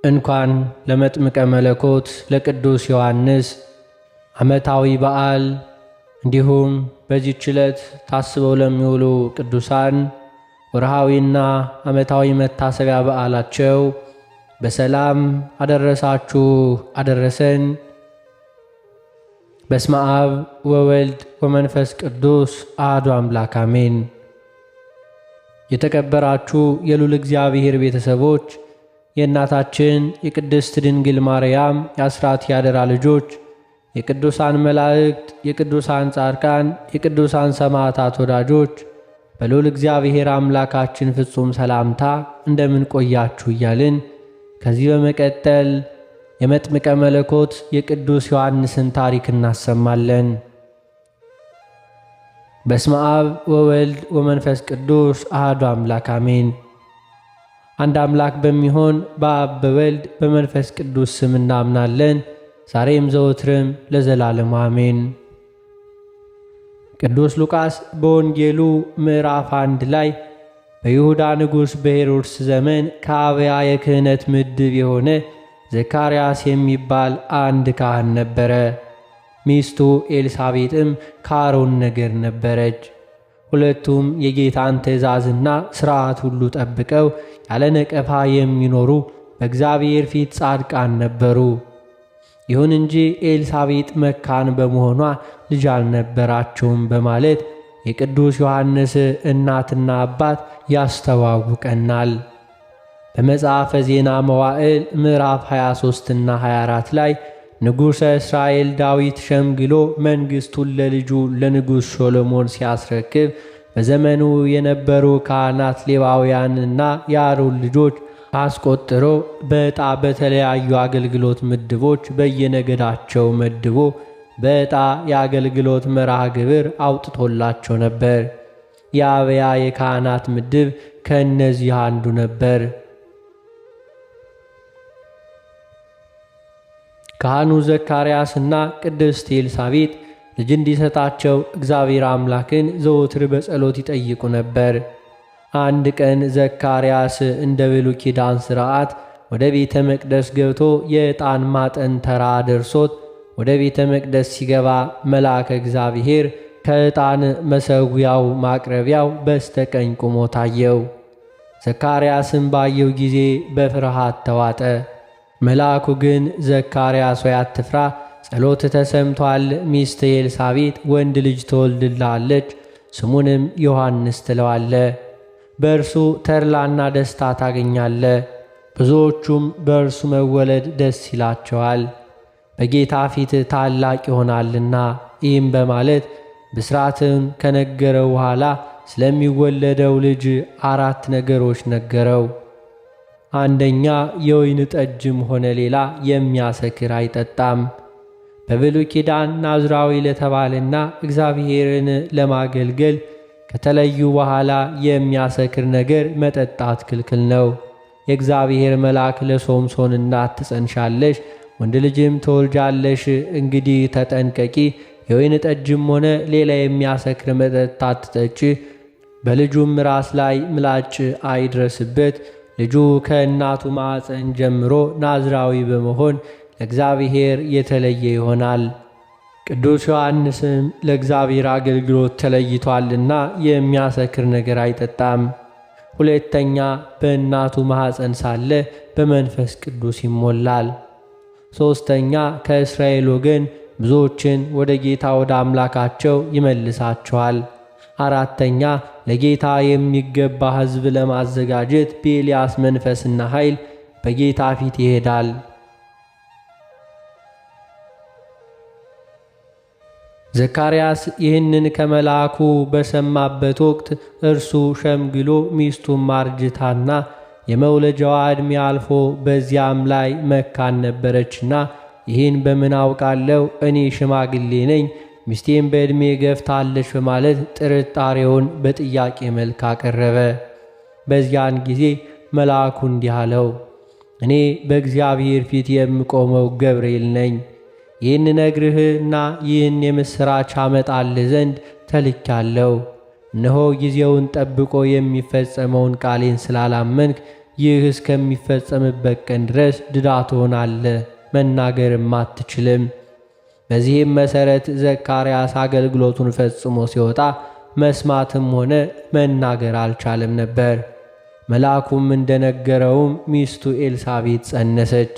እንኳን ለመጥምቀ መለኮት ለቅዱስ ዮሐንስ ዓመታዊ በዓል እንዲሁም በዚህች ዕለት ታስበው ለሚውሉ ቅዱሳን ወርሃዊና ዓመታዊ መታሰቢያ በዓላቸው በሰላም አደረሳችሁ አደረሰን። በስመ አብ ወወልድ ወመንፈስ ቅዱስ አሐዱ አምላክ አሜን። የተከበራችሁ የልዑል እግዚአብሔር ቤተሰቦች፣ የእናታችን የቅድስት ድንግል ማርያም የአስራት ያደራ ልጆች፣ የቅዱሳን መላእክት፣ የቅዱሳን ጻድቃን፣ የቅዱሳን ሰማዕታት ወዳጆች በልዑል እግዚአብሔር አምላካችን ፍጹም ሰላምታ እንደምን ቆያችሁ እያልን ከዚህ በመቀጠል የመጥምቀ መለኮት የቅዱስ ዮሐንስን ታሪክ እናሰማለን። በስመ አብ ወወልድ ወመንፈስ ቅዱስ አሐዱ አምላክ አሜን። አንድ አምላክ በሚሆን በአብ በወልድ በመንፈስ ቅዱስ ስም እናምናለን፣ ዛሬም ዘወትርም ለዘላለሙ አሜን። ቅዱስ ሉቃስ በወንጌሉ ምዕራፍ 1 ላይ በይሁዳ ንጉሥ በሄሮድስ ዘመን ከአብያ የክህነት ምድብ የሆነ ዘካርያስ የሚባል አንድ ካህን ነበረ። ሚስቱ ኤልሳቤጥም ከአሮን ነገድ ነበረች። ሁለቱም የጌታን ትእዛዝና ሥርዓት ሁሉ ጠብቀው ያለ ነቀፋ የሚኖሩ በእግዚአብሔር ፊት ጻድቃን ነበሩ። ይሁን እንጂ ኤልሳቤጥ መካን በመሆኗ ልጅ አልነበራቸውም በማለት የቅዱስ ዮሐንስ እናትና አባት ያስተዋውቀናል። በመጽሐፈ ዜና መዋዕል ምዕራፍ 23 እና 24 ላይ ንጉሠ እስራኤል ዳዊት ሸምግሎ መንግሥቱን ለልጁ ለንጉሥ ሶሎሞን ሲያስረክብ በዘመኑ የነበሩ ካህናት ሌዋውያንና የአሮን ልጆች አስቆጥሮ በዕጣ በተለያዩ አገልግሎት ምድቦች በየነገዳቸው መድቦ በዕጣ የአገልግሎት መርሃ ግብር አውጥቶላቸው ነበር። የአብያ የካህናት ምድብ ከእነዚህ አንዱ ነበር። ካህኑ ዘካርያስና ቅድስት ኤልሳቤጥ ልጅ እንዲሰጣቸው እግዚአብሔር አምላክን ዘወትር በጸሎት ይጠይቁ ነበር። አንድ ቀን ዘካርያስ እንደ ብሉይ ኪዳን ሥርዓት ወደ ቤተ መቅደስ ገብቶ የዕጣን ማጠን ተራ ደርሶት ወደ ቤተ መቅደስ ሲገባ መልአከ እግዚአብሔር ከዕጣን መሠዊያው ማቅረቢያው በስተቀኝ ቆሞ ታየው። ዘካርያስም ባየው ጊዜ በፍርሃት ተዋጠ። መልአኩ ግን ዘካርያስ ሆይ አትፍራ፣ ጸሎት ተሰምቷል። ሚስት ኤልሳቤጥ ወንድ ልጅ ትወልድልሃለች፣ ስሙንም ዮሐንስ ትለዋለ። በእርሱ ተድላና ደስታ ታገኛለ። ብዙዎቹም በእርሱ መወለድ ደስ ይላቸዋል፣ በጌታ ፊት ታላቅ ይሆናልና። ይህም በማለት ብስራትን ከነገረው በኋላ ስለሚወለደው ልጅ 4 ነገሮች ነገረው። አንደኛ፣ የወይን ጠጅም ሆነ ሌላ የሚያሰክር አይጠጣም። በብሉይ ኪዳን ናዝራዊ ለተባለና እግዚአብሔርን ለማገልገል ከተለዩ በኋላ የሚያሰክር ነገር መጠጣት ክልክል ነው። የእግዚአብሔር መልአክ ለሶምሶን እናት ትጸንሻለሽ፣ ወንድ ልጅም ትወልጃለሽ፣ እንግዲህ ተጠንቀቂ፣ የወይን ጠጅም ሆነ ሌላ የሚያሰክር መጠጥ አትጠጪ፣ በልጁም ራስ ላይ ምላጭ አይድረስበት፣ ልጁ ከእናቱ ማዕፀን ጀምሮ ናዝራዊ በመሆን ለእግዚአብሔር የተለየ ይሆናል። ቅዱስ ዮሐንስም ለእግዚአብሔር አገልግሎት ተለይቷልና የሚያሰክር ነገር አይጠጣም። ሁለተኛ፣ በእናቱ ማዕፀን ሳለ በመንፈስ ቅዱስ ይሞላል። ሦስተኛ፣ ከእስራኤል ወገን ብዙዎችን ወደ ጌታ ወደ አምላካቸው ይመልሳቸዋል። አራተኛ፣ ለጌታ የሚገባ ሕዝብ ለማዘጋጀት በኤልያስ መንፈስና ኃይል በጌታ ፊት ይሄዳል። ዘካርያስ ይህንን ከመልአኩ በሰማበት ወቅት እርሱ ሸምግሎ ሚስቱም አርጅታና የመውለጃዋ ዕድሜ አልፎ በዚያም ላይ መካን ነበረችና ይህን በምን አውቃለሁ? እኔ ሽማግሌ ነኝ፣ ሚስቴም በዕድሜ ገፍታለች በማለት ጥርጣሬውን በጥያቄ መልክ አቀረበ። በዚያን ጊዜ መልአኩ እንዲህ አለው፣ እኔ በእግዚአብሔር ፊት የምቆመው ገብርኤል ነኝ። ይህን ነግርህና ይህን የምሥራች አመጣልህ ዘንድ ተልኬአለሁ። እነሆ ጊዜውን ጠብቆ የሚፈጸመውን ቃሌን ስላላመንክ ይህ እስከሚፈጸምበት ቀን ድረስ ድዳ ትሆናለህ፣ መናገርም አትችልም። በዚህም መሠረት ዘካርያስ አገልግሎቱን ፈጽሞ ሲወጣ መስማትም ሆነ መናገር አልቻለም ነበር። መልአኩም እንደነገረውም ሚስቱ ኤልሳቤጥ ጸነሰች።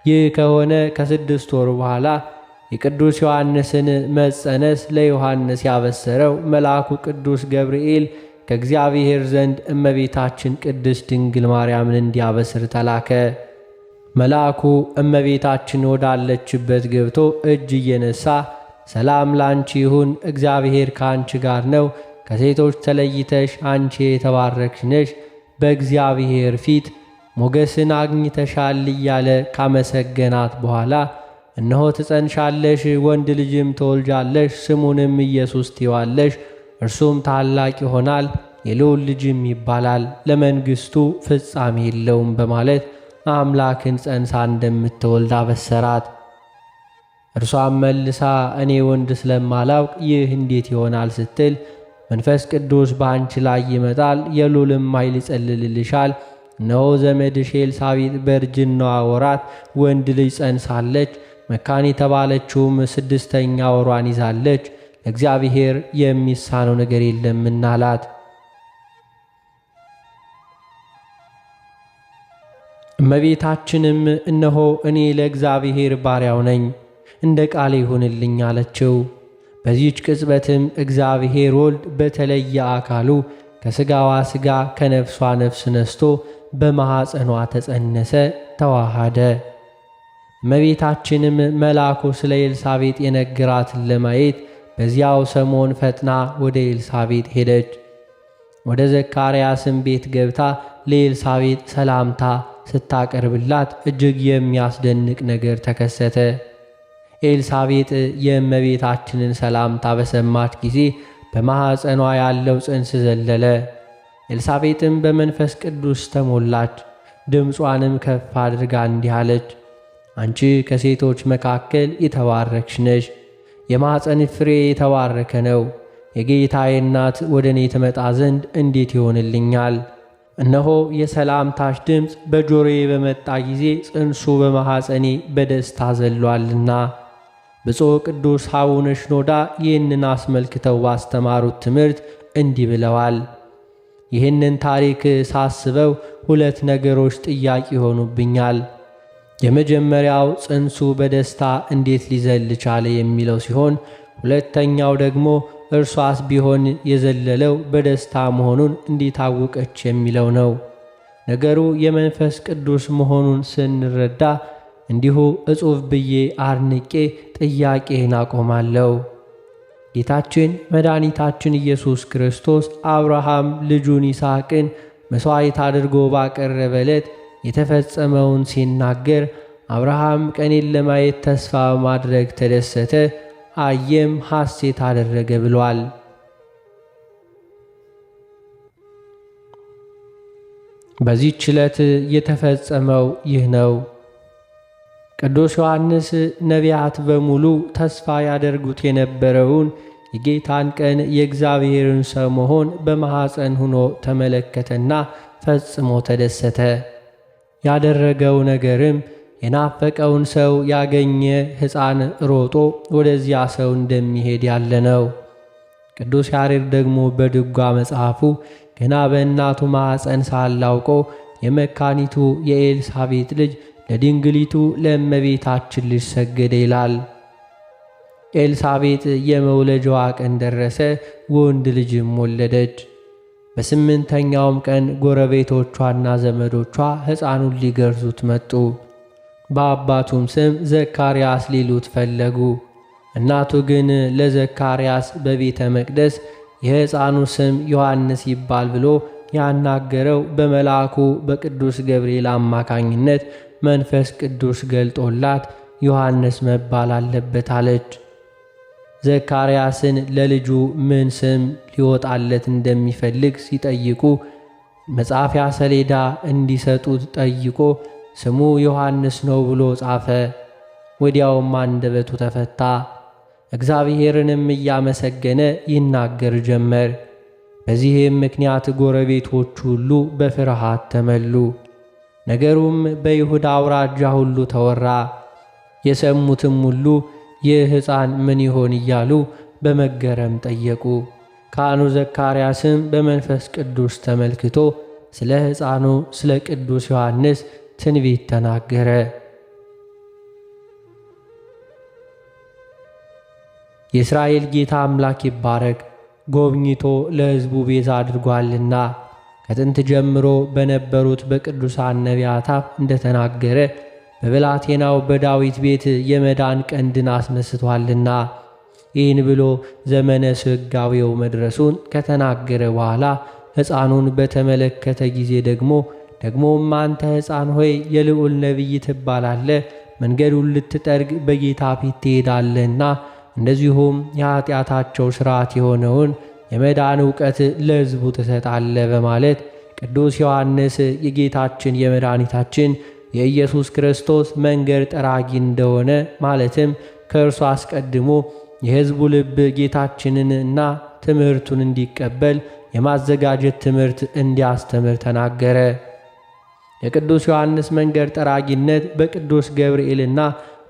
ይህ ከሆነ ከ6 ወር በኋላ የቅዱስ ዮሐንስን መጸነስ ለዮሐንስ ያበሰረው መልአኩ ቅዱስ ገብርኤል ከእግዚአብሔር ዘንድ እመቤታችን ቅድስት ድንግል ማርያምን እንዲያበስር ተላከ። መልአኩ እመቤታችን ወዳለችበት ገብቶ እጅ እየነሳ ሰላም ላንቺ ይሁን፣ እግዚአብሔር ከአንቺ ጋር ነው፣ ከሴቶች ተለይተሽ አንቺ የተባረክሽ ነሽ፣ በእግዚአብሔር ፊት ሞገስን አግኝተሻል እያለ ካመሰገናት በኋላ እነሆ ትጸንሻለሽ፣ ወንድ ልጅም ትወልጃለሽ፣ ስሙንም ኢየሱስ ትይዋለሽ፣ እርሱም ታላቅ ይሆናል፣ የልዑል ልጅም ይባላል፣ ለመንግሥቱ ፍጻሜ የለውም በማለት አምላክን ጸንሳ እንደምትወልድ አበሰራት። እርሷም መልሳ እኔ ወንድ ስለማላውቅ ይህ እንዴት ይሆናል ስትል መንፈስ ቅዱስ በአንቺ ላይ ይመጣል፣ የልዑልም ኃይል ይጸልልልሻል። እነሆ ዘመድሽ ኤልሳቤጥ በእርጅናዋ ወራት ወንድ ልጅ ጸንሳለች፣ መካን የተባለችውም 6ኛ ወሯን ይዛለች፣ ለእግዚአብሔር የሚሳነው ነገር የለምና አላት። እመቤታችንም እነሆ እኔ ለእግዚአብሔር ባሪያው ነኝ፣ እንደ ቃሌ ይሁንልኝ አለችው። በዚህች ቅጽበትም እግዚአብሔር ወልድ በተለየ አካሉ ከሥጋዋ ሥጋ ከነፍሷ ነፍስ ነስቶ በማኅፀኗ ተጸነሰ፣ ተዋሃደ። እመቤታችንም መልአኩ ስለ ኤልሳቤጥ የነገራትን ለማየት በዚያው ሰሞን ፈጥና ወደ ኤልሳቤጥ ሄደች። ወደ ዘካርያስም ቤት ገብታ ለኤልሳቤጥ ሰላምታ ስታቀርብላት እጅግ የሚያስደንቅ ነገር ተከሰተ። ኤልሳቤጥ የእመቤታችንን ሰላምታ በሰማች ጊዜ በማኅፀኗ ያለው ጽንስ ዘለለ። ኤልሳቤጥም በመንፈስ ቅዱስ ተሞላች። ድምጿንም ከፍ አድርጋ እንዲህ አለች፣ አንቺ ከሴቶች መካከል የተባረክሽ ነሽ፣ የማኅፀንሽ ፍሬ የተባረከ ነው። የጌታዬ እናት ወደ እኔ ትመጣ ዘንድ እንዴት ይሆንልኛል? እነሆ የሰላምታሽ ድምፅ በጆሮዬ በመጣ ጊዜ ጽንሱ በማኅፀኔ በደስታ ዘሏልና። ብፁዕ ቅዱስ አቡነ ሽኖዳ ይህንን አስመልክተው ባስተማሩት ትምህርት እንዲህ ብለዋል። ይህንን ታሪክ ሳስበው 2 ነገሮች ጥያቄ ይሆኑብኛል። የመጀመሪያው ጽንሱ በደስታ እንዴት ሊዘል ቻለ የሚለው ሲሆን፣ ሁለተኛው ደግሞ እርሷስ ቢሆን የዘለለው በደስታ መሆኑን እንዴት አወቀች የሚለው ነው። ነገሩ የመንፈስ ቅዱስ መሆኑን ስንረዳ እንዲሁ እጹብ ብዬ አርንቄ ጥያቄን አቆማለሁ። ጌታችን መድኃኒታችን ኢየሱስ ክርስቶስ አብርሃም ልጁን ይስሐቅን መሥዋዕት አድርጎ ባቀረበ ዕለት የተፈጸመውን ሲናገር አብርሃም ቀኔን ለማየት ተስፋ ማድረግ ተደሰተ፣ አየም ሐሴት አደረገ ብሏል። በዚህች ዕለት የተፈጸመው ይህ ነው። ቅዱስ ዮሐንስ ነቢያት በሙሉ ተስፋ ያደርጉት የነበረውን የጌታን ቀን የእግዚአብሔርን ሰው መሆን በማኅፀን ሆኖ ተመለከተና ፈጽሞ ተደሰተ። ያደረገው ነገርም የናፈቀውን ሰው ያገኘ ሕፃን ሮጦ ወደዚያ ሰው እንደሚሄድ ያለ ነው። ቅዱስ ያሬድ ደግሞ በድጓ መጽሐፉ ገና በእናቱ ማኅፀን ሳለ አውቆ የመካኒቱ የኤልሳቤጥ ልጅ ለድንግሊቱ ለእመቤታችን ልጅ ሰገደ ይላል። ኤልሳቤጥ የመውለጃዋ ቀን ደረሰ፣ ወንድ ልጅም ወለደች። በ8ኛውም ቀን ጎረቤቶቿና ዘመዶቿ ሕፃኑን ሊገርዙት መጡ። በአባቱም ስም ዘካርያስ ሊሉት ፈለጉ። እናቱ ግን ለዘካርያስ በቤተ መቅደስ የሕፃኑ ስም ዮሐንስ ይባል ብሎ ያናገረው በመልአኩ በቅዱስ ገብርኤል አማካኝነት መንፈስ ቅዱስ ገልጦላት ዮሐንስ መባል አለበት አለች። ዘካርያስን ለልጁ ምን ስም ሊወጣለት እንደሚፈልግ ሲጠይቁ መጻፊያ ሰሌዳ እንዲሰጡት ጠይቆ ስሙ ዮሐንስ ነው ብሎ ጻፈ። ወዲያውም አንደበቱ ተፈታ። እግዚአብሔርንም እያመሰገነ ይናገር ጀመር። በዚህም ምክንያት ጎረቤቶች ሁሉ በፍርሃት ተመሉ። ነገሩም በይሁዳ አውራጃ ሁሉ ተወራ። የሰሙትም ሁሉ ይህ ሕፃን ምን ይሆን እያሉ በመገረም ጠየቁ። ካህኑ ዘካርያስም በመንፈስ ቅዱስ ተመልክቶ ስለ ሕፃኑ ስለ ቅዱስ ዮሐንስ ትንቢት ተናገረ። የእስራኤል ጌታ አምላክ ይባረክ፣ ጎብኝቶ ለሕዝቡ ቤዛ አድርጓልና። ከጥንት ጀምሮ በነበሩት በቅዱሳን ነቢያት አፍ እንደተናገረ በብላቴናው በዳዊት ቤት የመዳን ቀንድን አስነስቷልና። ይህን ብሎ ዘመነ ስጋዌው መድረሱን ከተናገረ በኋላ ሕፃኑን በተመለከተ ጊዜ ደግሞም አንተ ሕፃን ሆይ የልዑል ነቢይ ትባላለህ፣ መንገዱን ልትጠርግ በጌታ ፊት ትሄዳለህና እንደዚሁም የኀጢአታቸው ሥርዓት የሆነውን የመዳን ዕውቀት ለሕዝቡ ትሰጣለህ በማለት ቅዱስ ዮሐንስ የጌታችን የመድኃኒታችን የኢየሱስ ክርስቶስ መንገድ ጠራጊ እንደሆነ ማለትም ከእርሱ አስቀድሞ የሕዝቡ ልብ ጌታችንንና ትምህርቱን እንዲቀበል የማዘጋጀት ትምህርት እንዲያስተምር ተናገረ። የቅዱስ ዮሐንስ መንገድ ጠራጊነት በቅዱስ ገብርኤልና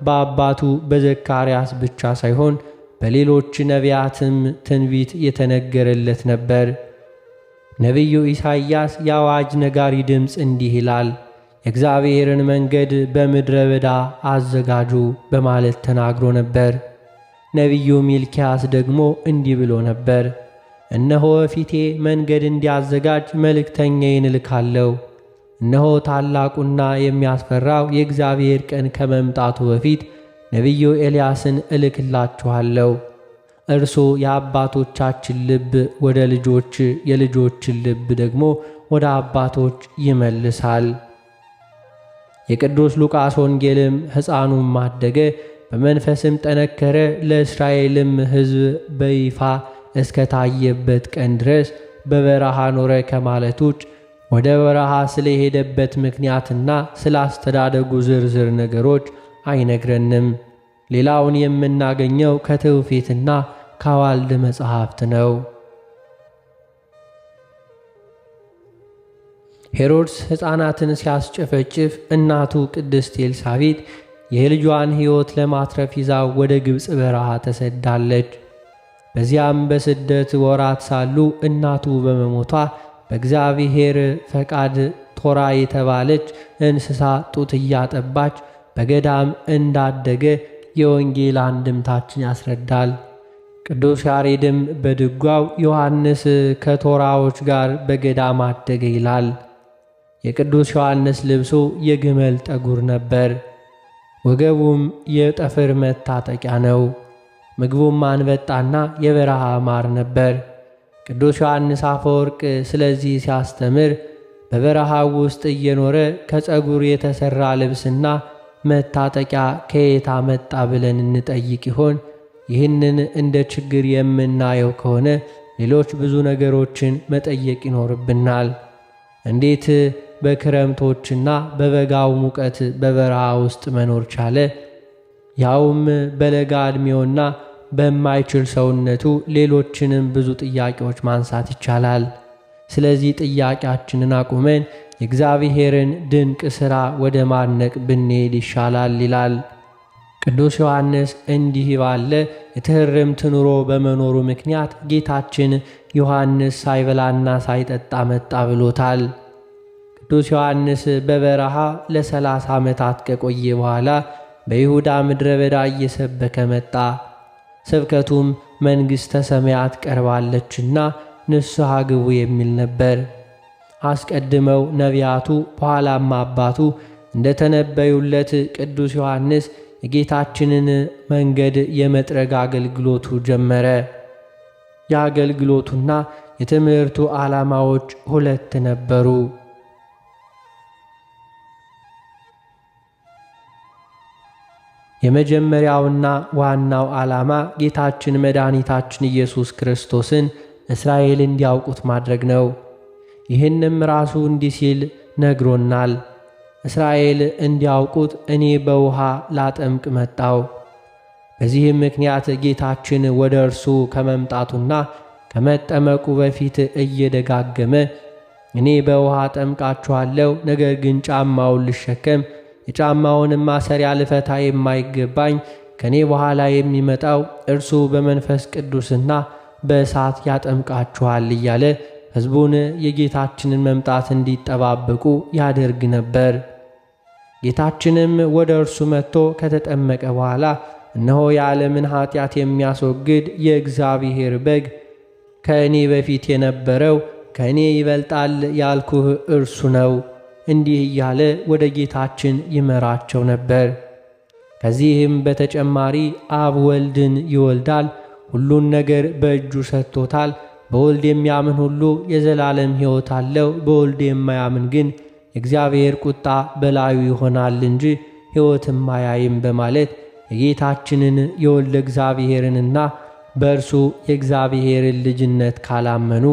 በአባቱ በዘካርያስ ብቻ ሳይሆን በሌሎች ነቢያትም ትንቢት የተነገረለት ነበር። ነቢዩ ኢሳይያስ የአዋጅ ነጋሪ ድምፅ እንዲህ ይላል፣ የእግዚአብሔርን መንገድ በምድረ በዳ አዘጋጁ በማለት ተናግሮ ነበር። ነቢዩ ሚልኪያስ ደግሞ እንዲህ ብሎ ነበር፣ እነሆ ፊቴ መንገድ እንዲያዘጋጅ መልእክተኛዬን እልካለሁ። እነሆ ታላቁና የሚያስፈራው የእግዚአብሔር ቀን ከመምጣቱ በፊት ነቢዩ ኤልያስን እልክላችኋለሁ። እርሱ የአባቶቻችን ልብ ወደ ልጆች፣ የልጆችን ልብ ደግሞ ወደ አባቶች ይመልሳል። የቅዱስ ሉቃስ ወንጌልም ሕፃኑም አደገ፣ በመንፈስም ጠነከረ፣ ለእስራኤልም ሕዝብ በይፋ እስከ ታየበት ቀን ድረስ በበረሃ ኖረ ከማለት ውጭ ወደ በረሃ ስለሄደበት ምክንያትና ስለ አስተዳደጉ ዝርዝር ነገሮች አይነግረንም። ሌላውን የምናገኘው ከትውፊትና ከአዋልድ መጻሕፍት ነው። ሄሮድስ ሕፃናትን ሲያስጨፈጭፍ እናቱ ቅድስት ኤልሳቤጥ የልጇን ሕይወት ለማትረፍ ይዛው ወደ ግብፅ በረሃ ተሰዳለች። በዚያም በስደት ወራት ሳሉ እናቱ በመሞቷ በእግዚአብሔር ፈቃድ ቶራ የተባለች እንስሳ ጡት እያጠባች በገዳም እንዳደገ የወንጌል አንድምታችን ያስረዳል። ቅዱስ ያሬድም በድጓው ዮሐንስ ከቶራዎች ጋር በገዳም አደገ ይላል። የቅዱስ ዮሐንስ ልብሱ የግመል ጠጉር ነበር፣ ወገቡም የጠፍር መታጠቂያ ነው። ምግቡም አንበጣና የበረሃ ማር ነበር። ቅዱስ ዮሐንስ አፈወርቅ ስለዚህ ሲያስተምር በበረሃው ውስጥ እየኖረ ከፀጉር የተሠራ ልብስና መታጠቂያ ከየት አመጣ ብለን እንጠይቅ ይሆን? ይህንን እንደ ችግር የምናየው ከሆነ ሌሎች ብዙ ነገሮችን መጠየቅ ይኖርብናል። እንዴት በክረምቶችና በበጋው ሙቀት በበረሃ ውስጥ መኖር ቻለ? ያውም በለጋ ዕድሜውና በማይችል ሰውነቱ። ሌሎችንም ብዙ ጥያቄዎች ማንሳት ይቻላል። ስለዚህ ጥያቄያችንን አቁመን የእግዚአብሔርን ድንቅ ሥራ ወደ ማድነቅ ብንሄድ ይሻላል ይላል ቅዱስ ዮሐንስ። እንዲህ ባለ የትሕርምት ኑሮ በመኖሩ ምክንያት ጌታችን ዮሐንስ ሳይበላና ሳይጠጣ መጣ ብሎታል። ቅዱስ ዮሐንስ በበረሃ ለ30 ዓመታት ከቆየ በኋላ በይሁዳ ምድረ በዳ እየሰበከ መጣ። ስብከቱም መንግሥተ ሰማያት ቀርባለችና ንስሐ ግቡ የሚል ነበር። አስቀድመው ነቢያቱ በኋላም አባቱ እንደተነበዩለት ቅዱስ ዮሐንስ የጌታችንን መንገድ የመጥረግ አገልግሎቱ ጀመረ። የአገልግሎቱና የትምህርቱ ዓላማዎች ሁለት ነበሩ። የመጀመሪያውና ዋናው ዓላማ ጌታችን መድኃኒታችን ኢየሱስ ክርስቶስን እስራኤል እንዲያውቁት ማድረግ ነው። ይህንም ራሱ እንዲህ ሲል ነግሮናል። እስራኤል እንዲያውቁት እኔ በውሃ ላጠምቅ መጣው። በዚህም ምክንያት ጌታችን ወደ እርሱ ከመምጣቱና ከመጠመቁ በፊት እየደጋገመ እኔ በውሃ ጠምቃችኋለሁ፣ ነገር ግን ጫማውን ልሸከም የጫማውንም ማሰሪያ ልፈታ የማይገባኝ ከኔ በኋላ የሚመጣው እርሱ በመንፈስ ቅዱስና በእሳት ያጠምቃችኋል እያለ ሕዝቡን የጌታችንን መምጣት እንዲጠባበቁ ያደርግ ነበር። ጌታችንም ወደ እርሱ መጥቶ ከተጠመቀ በኋላ እነሆ የዓለምን ኃጢአት የሚያስወግድ የእግዚአብሔር በግ፣ ከእኔ በፊት የነበረው ከእኔ ይበልጣል ያልኩህ እርሱ ነው፣ እንዲህ እያለ ወደ ጌታችን ይመራቸው ነበር። ከዚህም በተጨማሪ አብ ወልድን ይወልዳል፣ ሁሉን ነገር በእጁ ሰጥቶታል። በወልድ የሚያምን ሁሉ የዘላለም ሕይወት አለው፣ በወልድ የማያምን ግን የእግዚአብሔር ቁጣ በላዩ ይሆናል እንጂ ሕይወትም አያይም በማለት የጌታችንን የወልደ እግዚአብሔርንና በእርሱ የእግዚአብሔርን ልጅነት ካላመኑ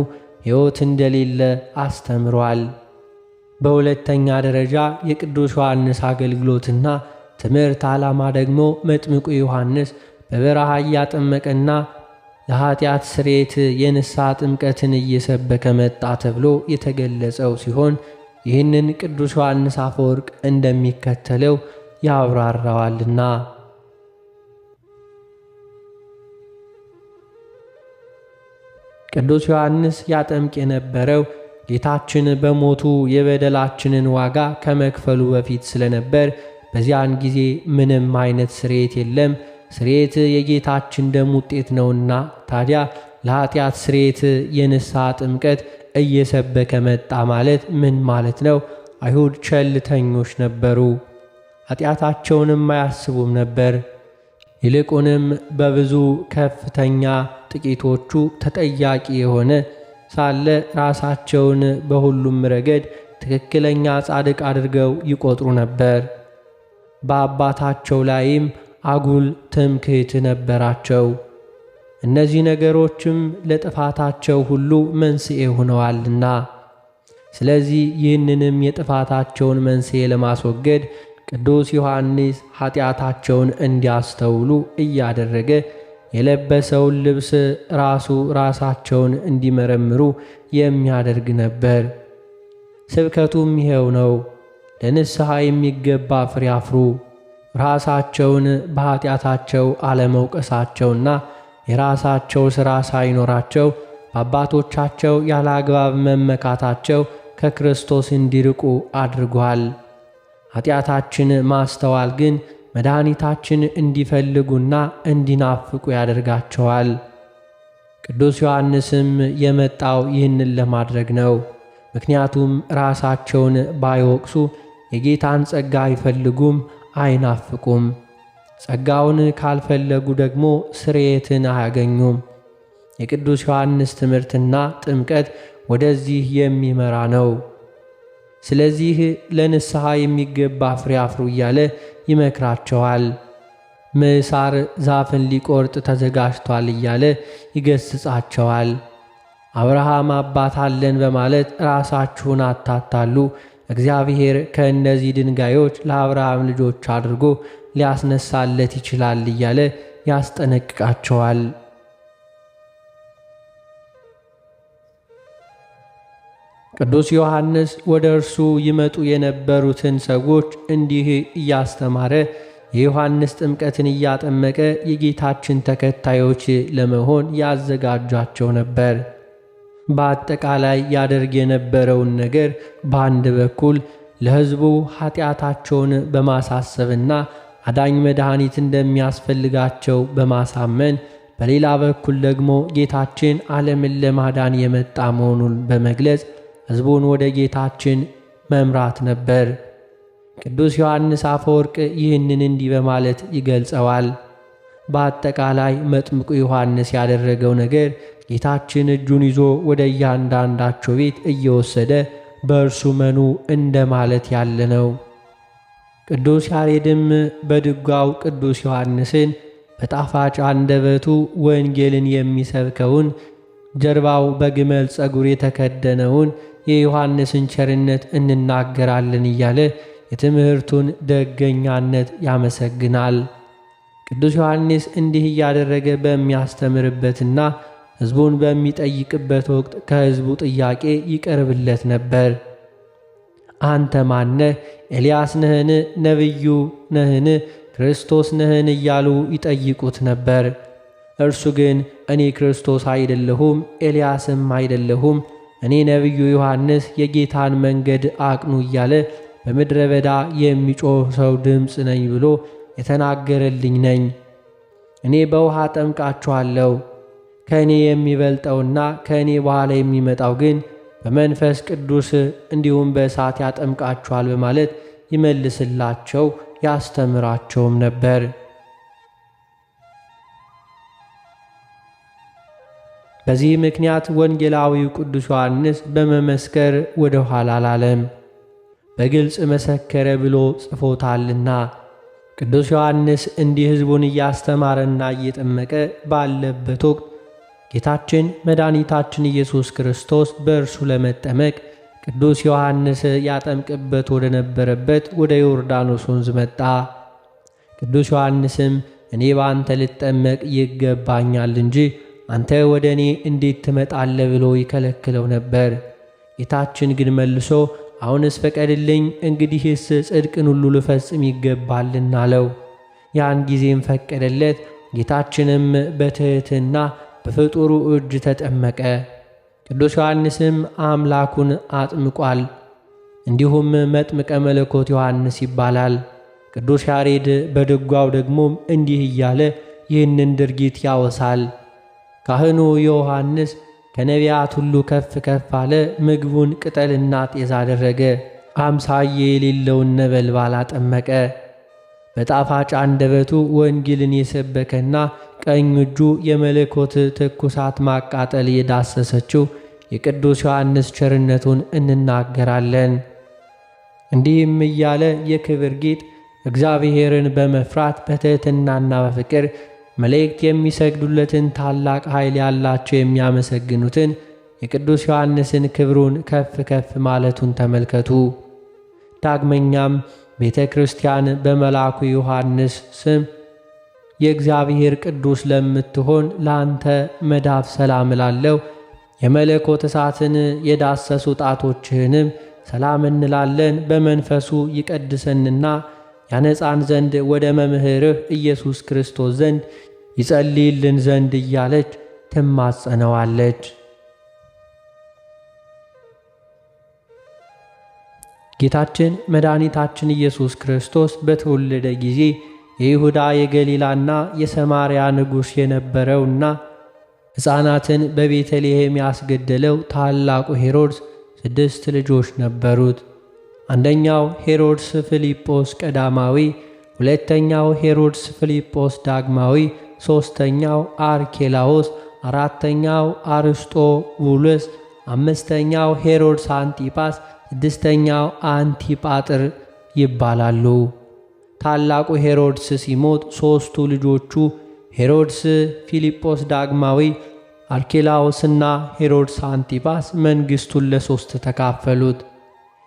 ሕይወት እንደሌለ አስተምሯል። በሁለተኛ ደረጃ የቅዱስ ዮሐንስ አገልግሎትና ትምህርት ዓላማ ደግሞ መጥምቁ ዮሐንስ በበረሃ እያጠመቀና ለኃጢአት ስርየት የንስሐ ጥምቀትን እየሰበከ መጣ ተብሎ የተገለጸው ሲሆን ይህንን ቅዱስ ዮሐንስ አፈወርቅ እንደሚከተለው ያብራራዋልና። ቅዱስ ዮሐንስ ያጠምቅ የነበረው ጌታችን በሞቱ የበደላችንን ዋጋ ከመክፈሉ በፊት ስለነበር በዚያን ጊዜ ምንም አይነት ስርየት የለም። ስርየት የጌታችን ደም ውጤት ነውና ታዲያ ለኃጢአት ስርየት የንስሐ ጥምቀት እየሰበከ መጣ ማለት ምን ማለት ነው? አይሁድ ቸልተኞች ነበሩ፣ ኃጢአታቸውንም አያስቡም ነበር። ይልቁንም በብዙ ከፍተኛ ጥቂቶቹ ተጠያቂ የሆነ ሳለ ራሳቸውን በሁሉም ረገድ ትክክለኛ ጻድቅ አድርገው ይቆጥሩ ነበር። በአባታቸው ላይም አጉል ትምክህት ነበራቸው። እነዚህ ነገሮችም ለጥፋታቸው ሁሉ መንስኤ ሆነዋልና፣ ስለዚህ ይህንንም የጥፋታቸውን መንስኤ ለማስወገድ ቅዱስ ዮሐንስ ኃጢአታቸውን እንዲያስተውሉ እያደረገ የለበሰውን ልብስ ራሳቸውን እንዲመረምሩ የሚያደርግ ነበር። ስብከቱም ይሄው ነው። ለንስሐ የሚገባ ፍሬ አፍሩ፣ ራሳቸውን በኃጢአታቸው አለመውቀሳቸውና የራሳቸው ሥራ ሳይኖራቸው በአባቶቻቸው ያለ አግባብ መመካታቸው ከክርስቶስ እንዲርቁ አድርጓል። ኃጢአታችን ማስተዋል ግን መድኃኒታችን እንዲፈልጉና እንዲናፍቁ ያደርጋቸዋል። ቅዱስ ዮሐንስም የመጣው ይህንን ለማድረግ ነው። ምክንያቱም ራሳቸውን ባይወቅሱ የጌታን ጸጋ አይፈልጉም፣ አይናፍቁም። ጸጋውን ካልፈለጉ ደግሞ ስርየትን አያገኙም። የቅዱስ ዮሐንስ ትምህርትና ጥምቀት ወደዚህ የሚመራ ነው። ስለዚህ ለንስሐ የሚገባ ፍሬ አፍሩ እያለ ይመክራቸዋል። ምሳር ዛፍን ሊቆርጥ ተዘጋጅቷል እያለ ይገስጻቸዋል። አብርሃም አባት አለን በማለት ራሳችሁን አታታሉ፣ እግዚአብሔር ከእነዚህ ድንጋዮች ለአብርሃም ልጆች አድርጎ ሊያስነሳለት ይችላል እያለ ያስጠነቅቃቸዋል። ቅዱስ ዮሐንስ ወደ እርሱ ይመጡ የነበሩትን ሰዎች እንዲህ እያስተማረ የዮሐንስ ጥምቀትን እያጠመቀ የጌታችን ተከታዮች ለመሆን ያዘጋጃቸው ነበር። በአጠቃላይ ያደርግ የነበረውን ነገር በአንድ በኩል ለሕዝቡ ኃጢአታቸውን በማሳሰብና አዳኝ መድኃኒት እንደሚያስፈልጋቸው በማሳመን፣ በሌላ በኩል ደግሞ ጌታችን ዓለምን ለማዳን የመጣ መሆኑን በመግለጽ ሕዝቡን ወደ ጌታችን መምራት ነበር። ቅዱስ ዮሐንስ አፈወርቅ ይህንን እንዲህ በማለት ይገልጸዋል። በአጠቃላይ መጥምቁ ዮሐንስ ያደረገው ነገር ጌታችን እጁን ይዞ ወደ እያንዳንዳቸው ቤት እየወሰደ በእርሱ መኑ እንደማለት ያለ ነው። ቅዱስ ያሬድም በድጓው ቅዱስ ዮሐንስን በጣፋጭ አንደበቱ ወንጌልን የሚሰብከውን ጀርባው በግመል ጸጉር የተከደነውን የዮሐንስን ቸርነት እንናገራለን እያለ የትምህርቱን ደገኛነት ያመሰግናል። ቅዱስ ዮሐንስ እንዲህ እያደረገ በሚያስተምርበትና ሕዝቡን በሚጠይቅበት ወቅት ከሕዝቡ ጥያቄ ይቀርብለት ነበር። አንተ ማነህ? ኤልያስ ነህን? ነቢዩ ነህን? ክርስቶስ ነህን? እያሉ ይጠይቁት ነበር። እርሱ ግን እኔ ክርስቶስ አይደለሁም፣ ኤልያስም አይደለሁም፣ እኔ ነቢዩ ዮሐንስ የጌታን መንገድ አቅኑ እያለ በምድረ በዳ የሚጮህ ሰው ድምፅ ነኝ ብሎ የተናገረልኝ ነኝ። እኔ በውሃ ጠምቃችኋለሁ፣ ከእኔ የሚበልጠውና ከእኔ በኋላ የሚመጣው ግን በመንፈስ ቅዱስ እንዲሁም በእሳት ያጠምቃችኋል በማለት ይመልስላቸው ያስተምራቸውም ነበር። በዚህ ምክንያት ወንጌላዊው ቅዱስ ዮሐንስ በመመስከር ወደ ኋላ አላለም፣ በግልጽ መሰከረ ብሎ ጽፎታልና። ቅዱስ ዮሐንስ እንዲህ ሕዝቡን እያስተማረና እየጠመቀ ባለበት ወቅት ጌታችን መድኃኒታችን ኢየሱስ ክርስቶስ በእርሱ ለመጠመቅ ቅዱስ ዮሐንስ ያጠምቅበት ወደ ነበረበት ወደ ዮርዳኖስ ወንዝ መጣ። ቅዱስ ዮሐንስም እኔ በአንተ ልጠመቅ ይገባኛል እንጂ አንተ ወደ እኔ እንዴት ትመጣለህ ብሎ ይከለክለው ነበር። ጌታችን ግን መልሶ አሁንስ ፈቀድልኝ፣ እንግዲህስ ጽድቅን ሁሉ ልፈጽም ይገባልና አለው። ያን ጊዜም ፈቀደለት። ጌታችንም በትሕትና በፍጡሩ እጅ ተጠመቀ። ቅዱስ ዮሐንስም አምላኩን አጥምቋል። እንዲሁም መጥምቀ መለኮት ዮሐንስ ይባላል። ቅዱስ ያሬድ በድጓው ደግሞም እንዲህ እያለ ይህንን ድርጊት ያወሳል። ካህኑ ዮሐንስ ከነቢያት ሁሉ ከፍ ከፍ አለ፣ ምግቡን ቅጠልና ጤዛ አደረገ፣ አምሳዬ የሌለውን ነበልባል አጠመቀ። በጣፋጭ አንደበቱ ወንጌልን የሰበከና ቀኝ እጁ የመለኮት ትኩሳት ማቃጠል የዳሰሰችው የቅዱስ ዮሐንስ ቸርነቱን እንናገራለን። እንዲህም እያለ የክብር ጌጥ እግዚአብሔርን በመፍራት በትሕትናና በፍቅር መላእክት የሚሰግዱለትን ታላቅ ኃይል ያላቸው የሚያመሰግኑትን የቅዱስ ዮሐንስን ክብሩን ከፍ ከፍ ማለቱን ተመልከቱ። ዳግመኛም ቤተ ክርስቲያን በመልአኩ ዮሐንስ ስም የእግዚአብሔር ቅዱስ ለምትሆን ለአንተ መዳፍ ሰላም እላለሁ፣ የመለኮት እሳትን የዳሰሱ ጣቶችህንም ሰላም እንላለን፣ በመንፈሱ ይቀድሰንና ያነጻን ዘንድ ወደ መምህርህ ኢየሱስ ክርስቶስ ዘንድ ይጸልይልን ዘንድ እያለች ትማጸነዋለች። ጌታችን መድኃኒታችን ኢየሱስ ክርስቶስ በተወለደ ጊዜ የይሁዳ የገሊላና የሰማርያ ንጉሥ የነበረውና ሕፃናትን በቤተልሔም ያስገደለው ታላቁ ሄሮድስ 6 ልጆች ነበሩት። አንደኛው ሄሮድስ ፊልጶስ ቀዳማዊ፣ ሁለተኛው ሄሮድስ ፊልጶስ ዳግማዊ፣ ሦስተኛው አርኬላዎስ፣ አራተኛው አርስጦቡሉስ፣ አምስተኛው ሄሮድስ አንቲጳስ፣ ስድስተኛው አንቲጳጥር ይባላሉ። ታላቁ ሄሮድስ ሲሞት 3ቱ ልጆቹ ሄሮድስ ፊልጶስ ዳግማዊ፣ አርኬላዎስና ሄሮድስ አንቲጳስ መንግሥቱን ለ3 ተካፈሉት።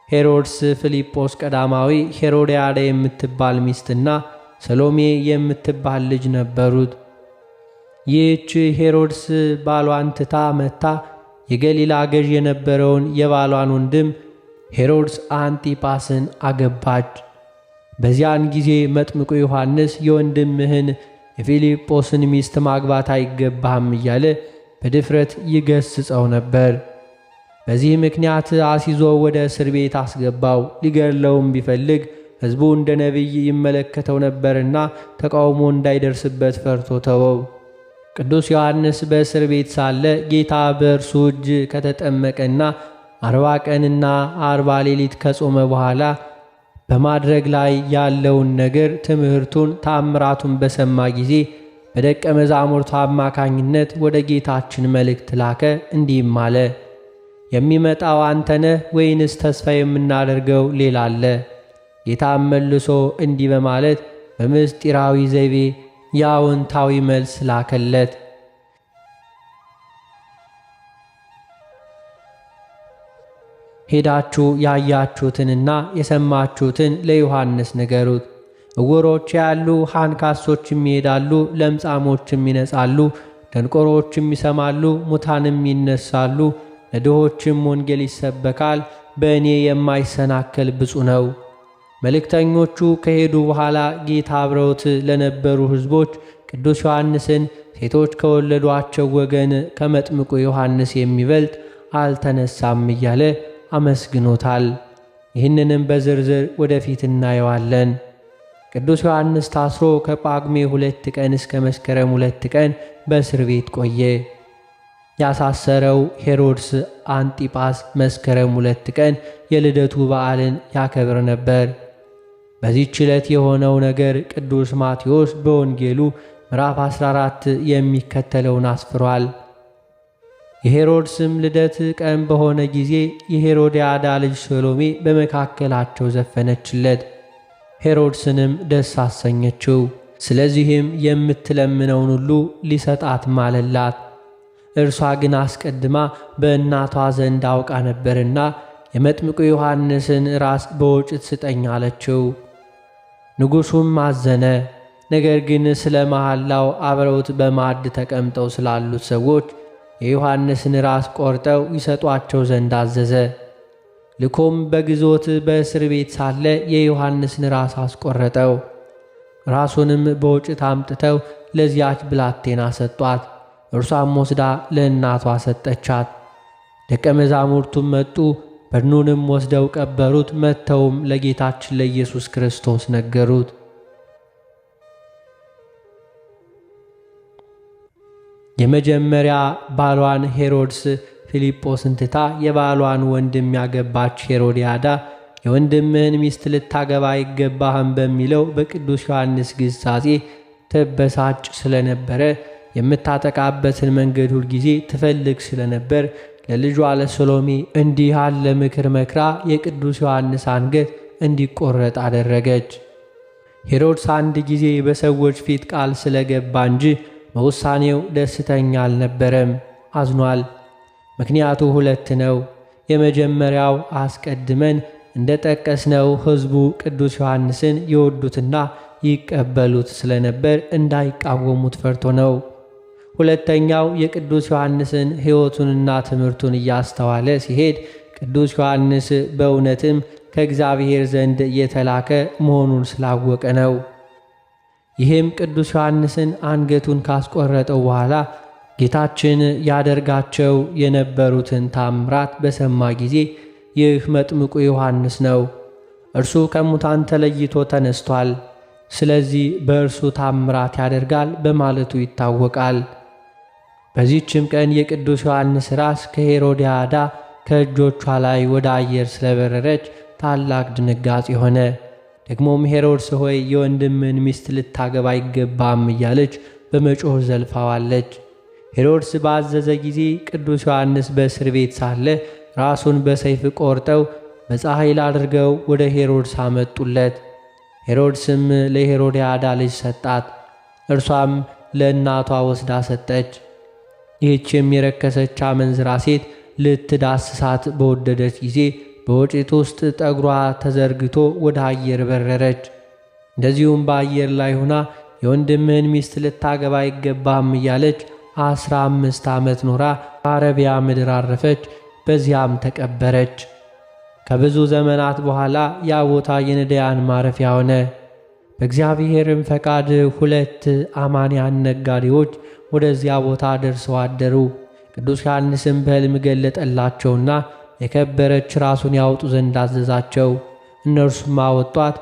ሄሮድስ ፊልጶስ ቀዳማዊ ሄሮድያዳ የምትባል ሚስትና ሰሎሜ የምትባል ልጅ ነበሩት። ይህች ሄሮድስ ባሏን ትታ መታ የገሊላ ገዥ የነበረውን የባሏን ወንድም ሄሮድስ አንቲጳስን አገባች። በዚያን ጊዜ መጥምቁ ዮሐንስ የወንድምህን የፊልጶስን ሚስት ማግባት አይገባህም እያለ በድፍረት ይገስጸው ነበር። በዚህ ምክንያት አሲዞ ወደ እስር ቤት አስገባው። ሊገድለውም ቢፈልግ ሕዝቡ እንደ ነቢይ ይመለከተው ነበርና ተቃውሞ እንዳይደርስበት ፈርቶ ተወው። ቅዱስ ዮሐንስ በእስር ቤት ሳለ ጌታ በእርሱ እጅ ከተጠመቀና 40 ቀንና 40 ሌሊት ከጾመ በኋላ በማድረግ ላይ ያለውን ነገር ትምህርቱን፣ ታምራቱን በሰማ ጊዜ በደቀ መዛሙርቱ አማካኝነት ወደ ጌታችን መልእክት ላከ። እንዲህም አለ፣ የሚመጣው አንተ ነህ ወይንስ ተስፋ የምናደርገው ሌላ አለ? ጌታም መልሶ እንዲህ በማለት በምስጢራዊ ዘይቤ የአዎንታዊ መልስ ላከለት። ሄዳችሁ ያያችሁትንና የሰማችሁትን ለዮሐንስ ንገሩት። ዕውሮች ያሉ፣ አንካሶችም ይሄዳሉ፣ ለምጻሞችም ይነጻሉ፣ ደንቆሮዎችም ይሰማሉ፣ ሙታንም ይነሳሉ፣ ለድሆችም ወንጌል ይሰበካል። በእኔ የማይሰናከል ብፁዕ ነው። መልእክተኞቹ ከሄዱ በኋላ ጌታ አብረውት ለነበሩ ሕዝቦች ቅዱስ ዮሐንስን ሴቶች ከወለዷቸው ወገን ከመጥምቁ ዮሐንስ የሚበልጥ አልተነሳም እያለ አመስግኖታል። ይህንንም በዝርዝር ወደፊት እናየዋለን። ቅዱስ ዮሐንስ ታስሮ ከጳጉሜ 2 ቀን እስከ መስከረም 2 ቀን በእስር ቤት ቆየ። ያሳሰረው ሄሮድስ አንጢጳስ መስከረም 2 ቀን የልደቱ በዓልን ያከብር ነበር። በዚህች ዕለት የሆነው ነገር ቅዱስ ማቴዎስ በወንጌሉ ምዕራፍ 14 የሚከተለውን አስፍሯል። የሄሮድስም ልደት ቀን በሆነ ጊዜ የሄሮድያዳ ልጅ ሰሎሜ በመካከላቸው ዘፈነችለት፣ ሄሮድስንም ደስ አሰኘችው። ስለዚህም የምትለምነውን ሁሉ ሊሰጣት ማለላት። እርሷ ግን አስቀድማ በእናቷ ዘንድ አውቃ ነበርና የመጥምቁ ዮሐንስን ራስ በወጭት ስጠኝ አለችው። ንጉሡም አዘነ። ነገር ግን ስለ መሐላው አብረውት በማዕድ ተቀምጠው ስላሉት ሰዎች የዮሐንስን ራስ ቆርጠው ይሰጧቸው ዘንድ አዘዘ። ልኮም በግዞት በእስር ቤት ሳለ የዮሐንስን ራስ አስቆረጠው። ራሱንም በወጭት አምጥተው ለዚያች ብላቴና ሰጧት። እርሷም ወስዳ ለእናቷ ሰጠቻት። ደቀ መዛሙርቱም መጡ፣ በድኑንም ወስደው ቀበሩት። መጥተውም ለጌታችን ለኢየሱስ ክርስቶስ ነገሩት። የመጀመሪያ ባሏን ሄሮድስ ፊልጶስን ትታ የባሏን ወንድም ያገባች ሄሮድያዳ የወንድምህን ሚስት ልታገባ አይገባህም በሚለው በቅዱስ ዮሐንስ ግሳጼ ትበሳጭ ስለነበረ የምታጠቃበትን መንገድ ሁልጊዜ ትፈልግ ስለነበር ለልጇ ለሰሎሜ እንዲህ ያለ ምክር መክራ የቅዱስ ዮሐንስ አንገት እንዲቆረጥ አደረገች። ሄሮድስ አንድ ጊዜ በሰዎች ፊት ቃል ስለገባ እንጂ በውሳኔው ደስተኛ አልነበረም፣ አዝኗል። ምክንያቱ 2 ነው። የመጀመሪያው አስቀድመን እንደ ጠቀስነው ሕዝቡ ቅዱስ ዮሐንስን ይወዱትና ይቀበሉት ስለነበር እንዳይቃወሙት ፈርቶ ነው። ሁለተኛው የቅዱስ ዮሐንስን ሕይወቱንና ትምህርቱን እያስተዋለ ሲሄድ ቅዱስ ዮሐንስ በእውነትም ከእግዚአብሔር ዘንድ የተላከ መሆኑን ስላወቀ ነው። ይህም ቅዱስ ዮሐንስን አንገቱን ካስቆረጠው በኋላ ጌታችን ያደርጋቸው የነበሩትን ታምራት በሰማ ጊዜ ይህ መጥምቁ ዮሐንስ ነው፣ እርሱ ከሙታን ተለይቶ ተነስቷል፣ ስለዚህ በእርሱ ታምራት ያደርጋል በማለቱ ይታወቃል። በዚህችም ቀን የቅዱስ ዮሐንስ ራስ ከሄሮድያዳ ከእጆቿ ላይ ወደ አየር ስለበረረች ታላቅ ድንጋጤ ሆነ። ደግሞም ሄሮድስ ሆይ የወንድምን ሚስት ልታገባ አይገባም እያለች በመጮህ ዘልፋዋለች። ሄሮድስ ባዘዘ ጊዜ ቅዱስ ዮሐንስ በእስር ቤት ሳለ ራሱን በሰይፍ ቆርጠው በፀሐይል አድርገው ወደ ሄሮድስ አመጡለት። ሄሮድስም ለሄሮድያዳ ልጅ ሰጣት፣ እርሷም ለእናቷ ወስዳ ሰጠች። ይህችም የረከሰች አመንዝራ ሴት ልትዳስሳት በወደደች ጊዜ በወጭት ውስጥ ጠጉሯ ተዘርግቶ ወደ አየር በረረች። እንደዚሁም በአየር ላይ ሆና የወንድምህን ሚስት ልታገባ አይገባም እያለች 15 ዓመት ኖራ በአረቢያ ምድር አረፈች። በዚያም ተቀበረች። ከብዙ ዘመናት በኋላ ያ ቦታ የነዳያን ማረፊያ ሆነ። በእግዚአብሔርም ፈቃድ 2 አማንያን ነጋዴዎች ወደዚያ ቦታ ደርሰው አደሩ። ቅዱስ ዮሐንስም በሕልም ገለጠላቸውና የከበረች ራሱን ያወጡ ዘንድ አዘዛቸው። እነርሱም አወጧት።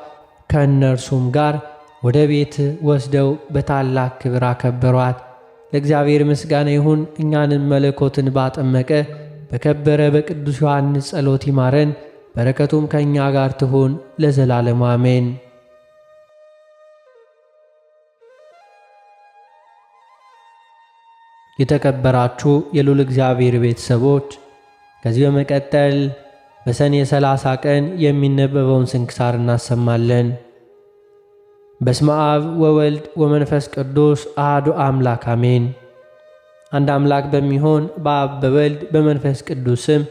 ከእነርሱም ጋር ወደ ቤት ወስደው በታላቅ ክብር አከበሯት። ለእግዚአብሔር ምስጋና ይሁን። እኛንም መለኮትን ባጠመቀ በከበረ በቅዱስ ዮሐንስ ጸሎት ይማረን፣ በረከቱም ከእኛ ጋር ትሁን ለዘላለሙ አሜን። የተከበራችሁ የልዑል እግዚአብሔር ቤተሰቦች ከዚህ በመቀጠል በሰኔ 30 ቀን የሚነበበውን ስንክሳር እናሰማለን። በስመ አብ ወወልድ ወመንፈስ ቅዱስ አሐዱ አምላክ አሜን። አንድ አምላክ በሚሆን በአብ በወልድ በመንፈስ ቅዱስ ስም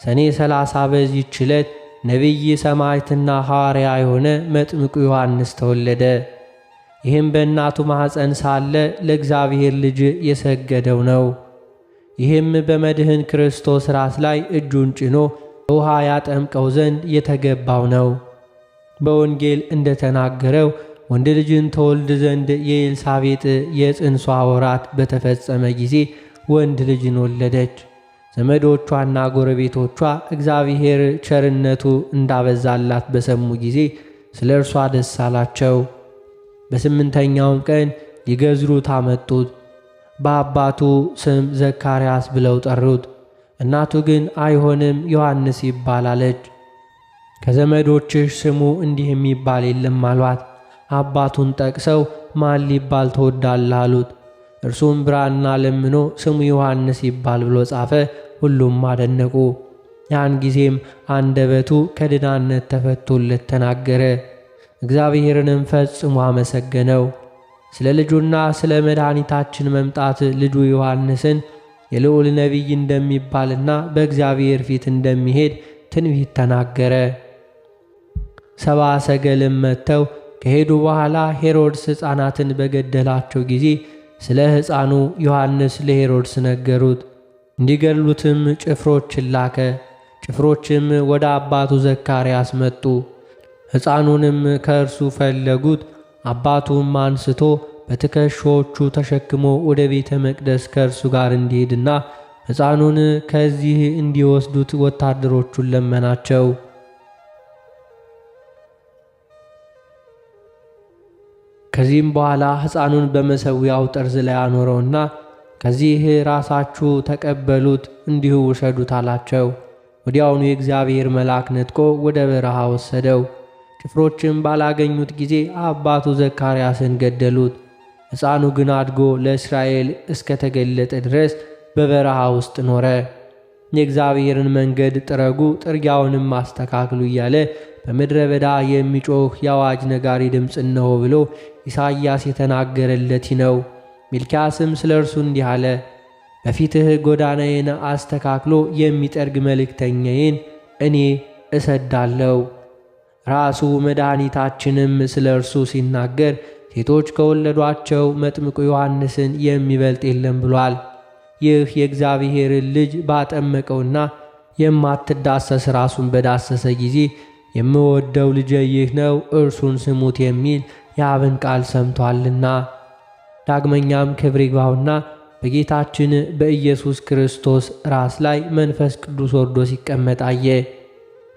ሰኔ 30 በዚህች ዕለት ነቢይ ሰማዕትና ሐዋርያ የሆነ መጥምቁ ዮሐንስ ተወለደ። ይህም በእናቱ ማኅፀን ሳለ ለእግዚአብሔር ልጅ የሰገደው ነው። ይህም በመድህን ክርስቶስ ራስ ላይ እጁን ጭኖ ውሃ ያጠምቀው ዘንድ የተገባው ነው። በወንጌል እንደተናገረው ወንድ ልጅን ተወልድ ዘንድ የኤልሳቤጥ የጽንሷ ወራት በተፈጸመ ጊዜ ወንድ ልጅን ወለደች። ዘመዶቿና ጎረቤቶቿ እግዚአብሔር ቸርነቱ እንዳበዛላት በሰሙ ጊዜ ስለ እርሷ ደስ አላቸው። በስምንተኛውም ቀን ሊገዝሩት አመጡት። በአባቱ ስም ዘካርያስ ብለው ጠሩት። እናቱ ግን አይሆንም ዮሐንስ ይባል አለች። ከዘመዶችሽ ስሙ እንዲህ የሚባል የለም አሏት። አባቱን ጠቅሰው ማን ሊባል ትወዳለህ አሉት። እርሱም ብራና ለምኖ ስሙ ዮሐንስ ይባል ብሎ ጻፈ። ሁሉም አደነቁ። ያን ጊዜም አንደበቱ ከድናነት ተፈቶለት ተናገረ። እግዚአብሔርንም ፈጽሞ አመሰገነው። ስለ ልጁና ስለ መድኃኒታችን መምጣት ልጁ ዮሐንስን የልዑል ነቢይ እንደሚባልና በእግዚአብሔር ፊት እንደሚሄድ ትንቢት ተናገረ። ሰብአ ሰገልም መጥተው ከሄዱ በኋላ ሄሮድስ ሕፃናትን በገደላቸው ጊዜ ስለ ሕፃኑ ዮሐንስ ለሄሮድስ ነገሩት። እንዲገድሉትም ጭፍሮችን ላከ። ጭፍሮችም ወደ አባቱ ዘካርያስ መጡ። ሕፃኑንም ከእርሱ ፈለጉት። አባቱም አንስቶ በትከሻዎቹ ተሸክሞ ወደ ቤተ መቅደስ ከእርሱ ጋር እንዲሄድና ሕፃኑን ከዚህ እንዲወስዱት ወታደሮቹን ለመናቸው። ከዚህም በኋላ ሕፃኑን በመሠዊያው ጠርዝ ላይ አኖረውና ከዚህ ራሳችሁ ተቀበሉት፣ እንዲሁ ውሰዱት አላቸው። ወዲያውኑ የእግዚአብሔር መልአክ ነጥቆ ወደ በረሃ ወሰደው። ጭፍሮችም ባላገኙት ጊዜ አባቱ ዘካርያስን ገደሉት። ሕፃኑ ግን አድጎ ለእስራኤል እስከ ተገለጠ ድረስ በበረሃ ውስጥ ኖረ። የእግዚአብሔርን መንገድ ጥረጉ፣ ጥርጊያውንም አስተካክሉ እያለ በምድረ በዳ የሚጮኽ የአዋጅ ነጋሪ ድምፅ እነሆ ብሎ ኢሳይያስ የተናገረለት ነው። ሚልክያስም ስለ እርሱ እንዲህ አለ። በፊትህ ጎዳናዬን አስተካክሎ የሚጠርግ መልእክተኛዬን እኔ እሰዳለሁ። ራሱ መድኃኒታችንም ስለ እርሱ ሲናገር ሴቶች ከወለዷቸው መጥምቁ ዮሐንስን የሚበልጥ የለም ብሏል። ይህ የእግዚአብሔርን ልጅ ባጠመቀውና የማትዳሰስ ራሱን በዳሰሰ ጊዜ የምወደው ልጄ ይህ ነው፣ እርሱን ስሙት የሚል የአብን ቃል ሰምቷልና። ዳግመኛም ክብር ይግባውና በጌታችን በኢየሱስ ክርስቶስ ራስ ላይ መንፈስ ቅዱስ ወርዶ ሲቀመጥ አየ።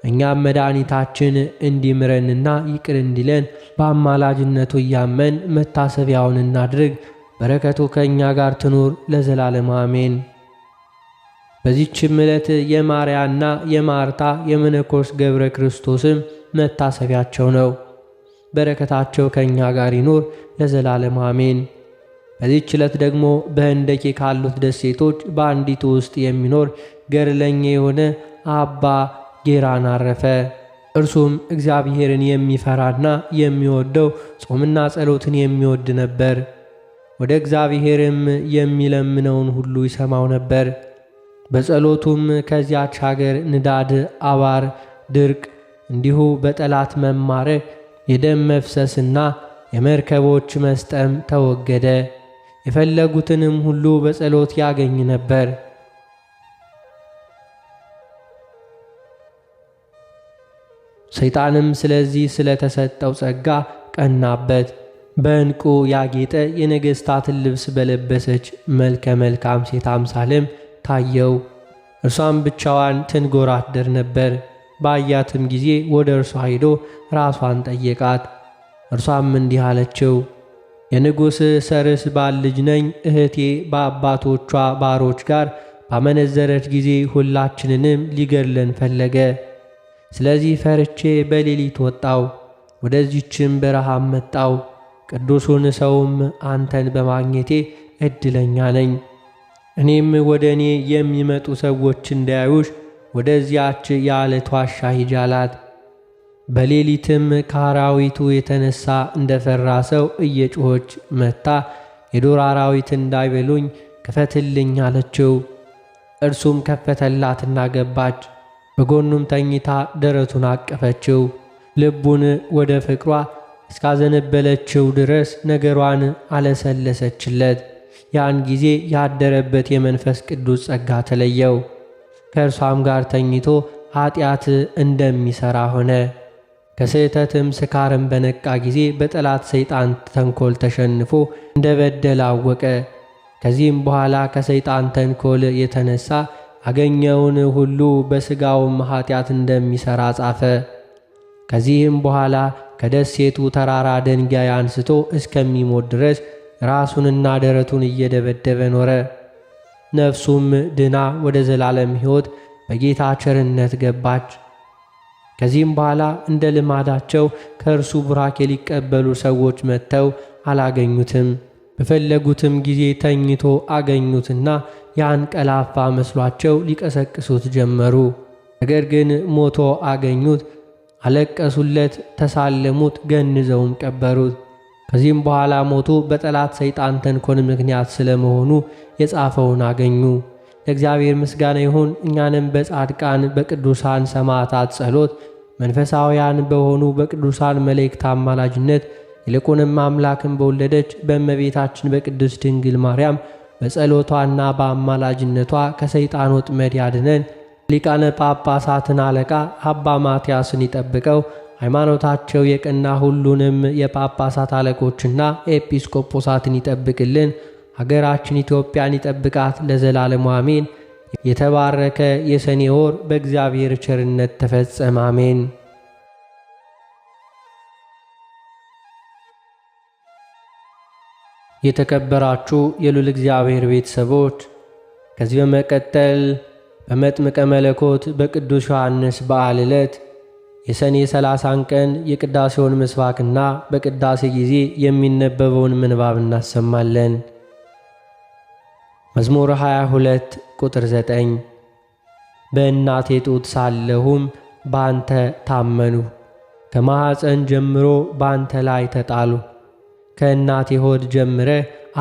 እኛም መድኃኒታችን እንዲምረንና ይቅር እንዲለን በአማላጅነቱ እያመን መታሰቢያውን እናድርግ። በረከቱ ከእኛ ጋር ትኑር ለዘላለም አሜን። በዚህችም ዕለት የማርያና የማርታ የመነኮስ ገብረ ክርስቶስም መታሰቢያቸው ነው። በረከታቸው ከእኛ ጋር ይኑር ለዘላለም አሜን። በዚህች ዕለት ደግሞ በህንደኬ ካሉት ደሴቶች በአንዲቱ ውስጥ የሚኖር ገድለኛ የሆነ አባ ጌራን አረፈ። እርሱም እግዚአብሔርን የሚፈራና የሚወደው ጾምና ጸሎትን የሚወድ ነበር። ወደ እግዚአብሔርም የሚለምነውን ሁሉ ይሰማው ነበር። በጸሎቱም ከዚያች ሀገር ንዳድ፣ አባር፣ ድርቅ እንዲሁ በጠላት መማረክ፣ የደም መፍሰስና የመርከቦች መስጠም ተወገደ። የፈለጉትንም ሁሉ በጸሎት ያገኝ ነበር። ሰይጣንም ስለዚህ ስለተሰጠው ጸጋ ቀናበት። በዕንቁ ያጌጠ የነገሥታትን ልብስ በለበሰች መልከ መልካም ሴት አምሳልም ታየው። እርሷም ብቻዋን ትንጎራደር ነበር። ባያትም ጊዜ ወደ እርሷ ሄዶ ራሷን ጠየቃት። እርሷም እንዲህ አለችው፣ የንጉሥ ሰርስ ባል ልጅ ነኝ። እህቴ በአባቶቿ ባሮች ጋር ባመነዘረች ጊዜ ሁላችንንም ሊገድለን ፈለገ። ስለዚህ ፈርቼ በሌሊት ወጣው፣ ወደዚችም በረሃም መጣው። ቅዱሱን ሰውም አንተን በማግኘቴ ዕድለኛ ነኝ። እኔም ወደ እኔ የሚመጡ ሰዎች እንዳያዩሽ ወደዚያች የዓለት ዋሻ ሂጂ አላት። በሌሊትም ከአራዊቱ የተነሳ እንደ ፈራ ሰው እየጮኸች መጥታ የዱር አራዊት እንዳይበሉኝ ክፈትልኝ አለችው። እርሱም ከፈተላትና ገባች። በጎኑም ተኝታ ደረቱን አቀፈችው። ልቡን ወደ ፍቅሯ እስካዘነበለችው ድረስ ነገሯን አለሰለሰችለት። ያን ጊዜ ያደረበት የመንፈስ ቅዱስ ጸጋ ተለየው። ከእርሷም ጋር ተኝቶ ኃጢአት እንደሚሠራ ሆነ። ከስህተትም ስካርም በነቃ ጊዜ በጠላት ሰይጣን ተንኮል ተሸንፎ እንደ በደለ አወቀ። ከዚህም በኋላ ከሰይጣን ተንኮል የተነሳ አገኘውን ሁሉ በሥጋውም ኃጢአት እንደሚሠራ ጻፈ። ከዚህም በኋላ ከደሴቱ ተራራ ደንጋይ አንስቶ እስከሚሞት ድረስ ራሱንና ደረቱን እየደበደበ ኖረ። ነፍሱም ድና ወደ ዘላለም ሕይወት በጌታ ቸርነት ገባች። ከዚህም በኋላ እንደ ልማዳቸው ከእርሱ ቡራኬ ሊቀበሉ ሰዎች መጥተው አላገኙትም። በፈለጉትም ጊዜ ተኝቶ አገኙትና ያንቀላፋ መስሏቸው ሊቀሰቅሱት ጀመሩ። ነገር ግን ሞቶ አገኙት። አለቀሱለት፣ ተሳለሙት፣ ገንዘውም ቀበሩት። ከዚህም በኋላ ሞቱ በጠላት ሰይጣን ተንኮል ምክንያት ስለመሆኑ የጻፈውን አገኙ። ለእግዚአብሔር ምስጋና ይሁን። እኛንም በጻድቃን በቅዱሳን ሰማዕታት ጸሎት መንፈሳውያን በሆኑ በቅዱሳን መላእክት አማላጅነት ይልቁንም አምላክን በወለደች በእመቤታችን በቅድስት ድንግል ማርያም በጸሎቷና በአማላጅነቷ ከሰይጣን ወጥመድ ያድነን። ሊቃነ ጳጳሳትን አለቃ አባ ማትያስን ይጠብቀው። ሃይማኖታቸው የቀና ሁሉንም የጳጳሳት አለቆችና ኤጲስቆጶሳትን ይጠብቅልን። ሀገራችን ኢትዮጵያን ይጠብቃት ለዘላለሙ አሜን። የተባረከ የሰኔ ወር በእግዚአብሔር ቸርነት ተፈጸመ። አሜን። የተከበራችሁ የልዑል እግዚአብሔር ቤተሰቦች ከዚህ በመቀጠል በመጥምቀ መለኮት በቅዱስ ዮሐንስ በዓል ዕለት የሰኔ 30 ቀን የቅዳሴውን ምስባክና በቅዳሴ ጊዜ የሚነበበውን ምንባብ እናሰማለን። መዝሙር 22 ቁጥር 9 በእናቴ ጡት ሳለሁም ባንተ ታመኑ፣ ከማኅፀን ጀምሮ ባንተ ላይ ተጣሉ፣ ከእናቴ ሆድ ጀምረ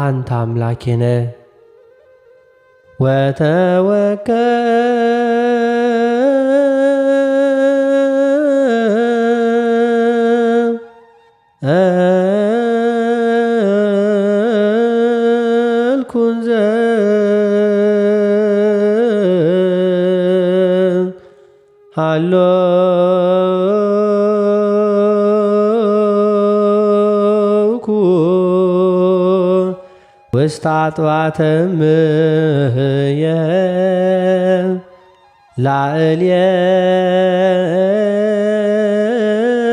አንተ አምላኬ ነህ። ሃሎኩ ውስተ አጥባተምየ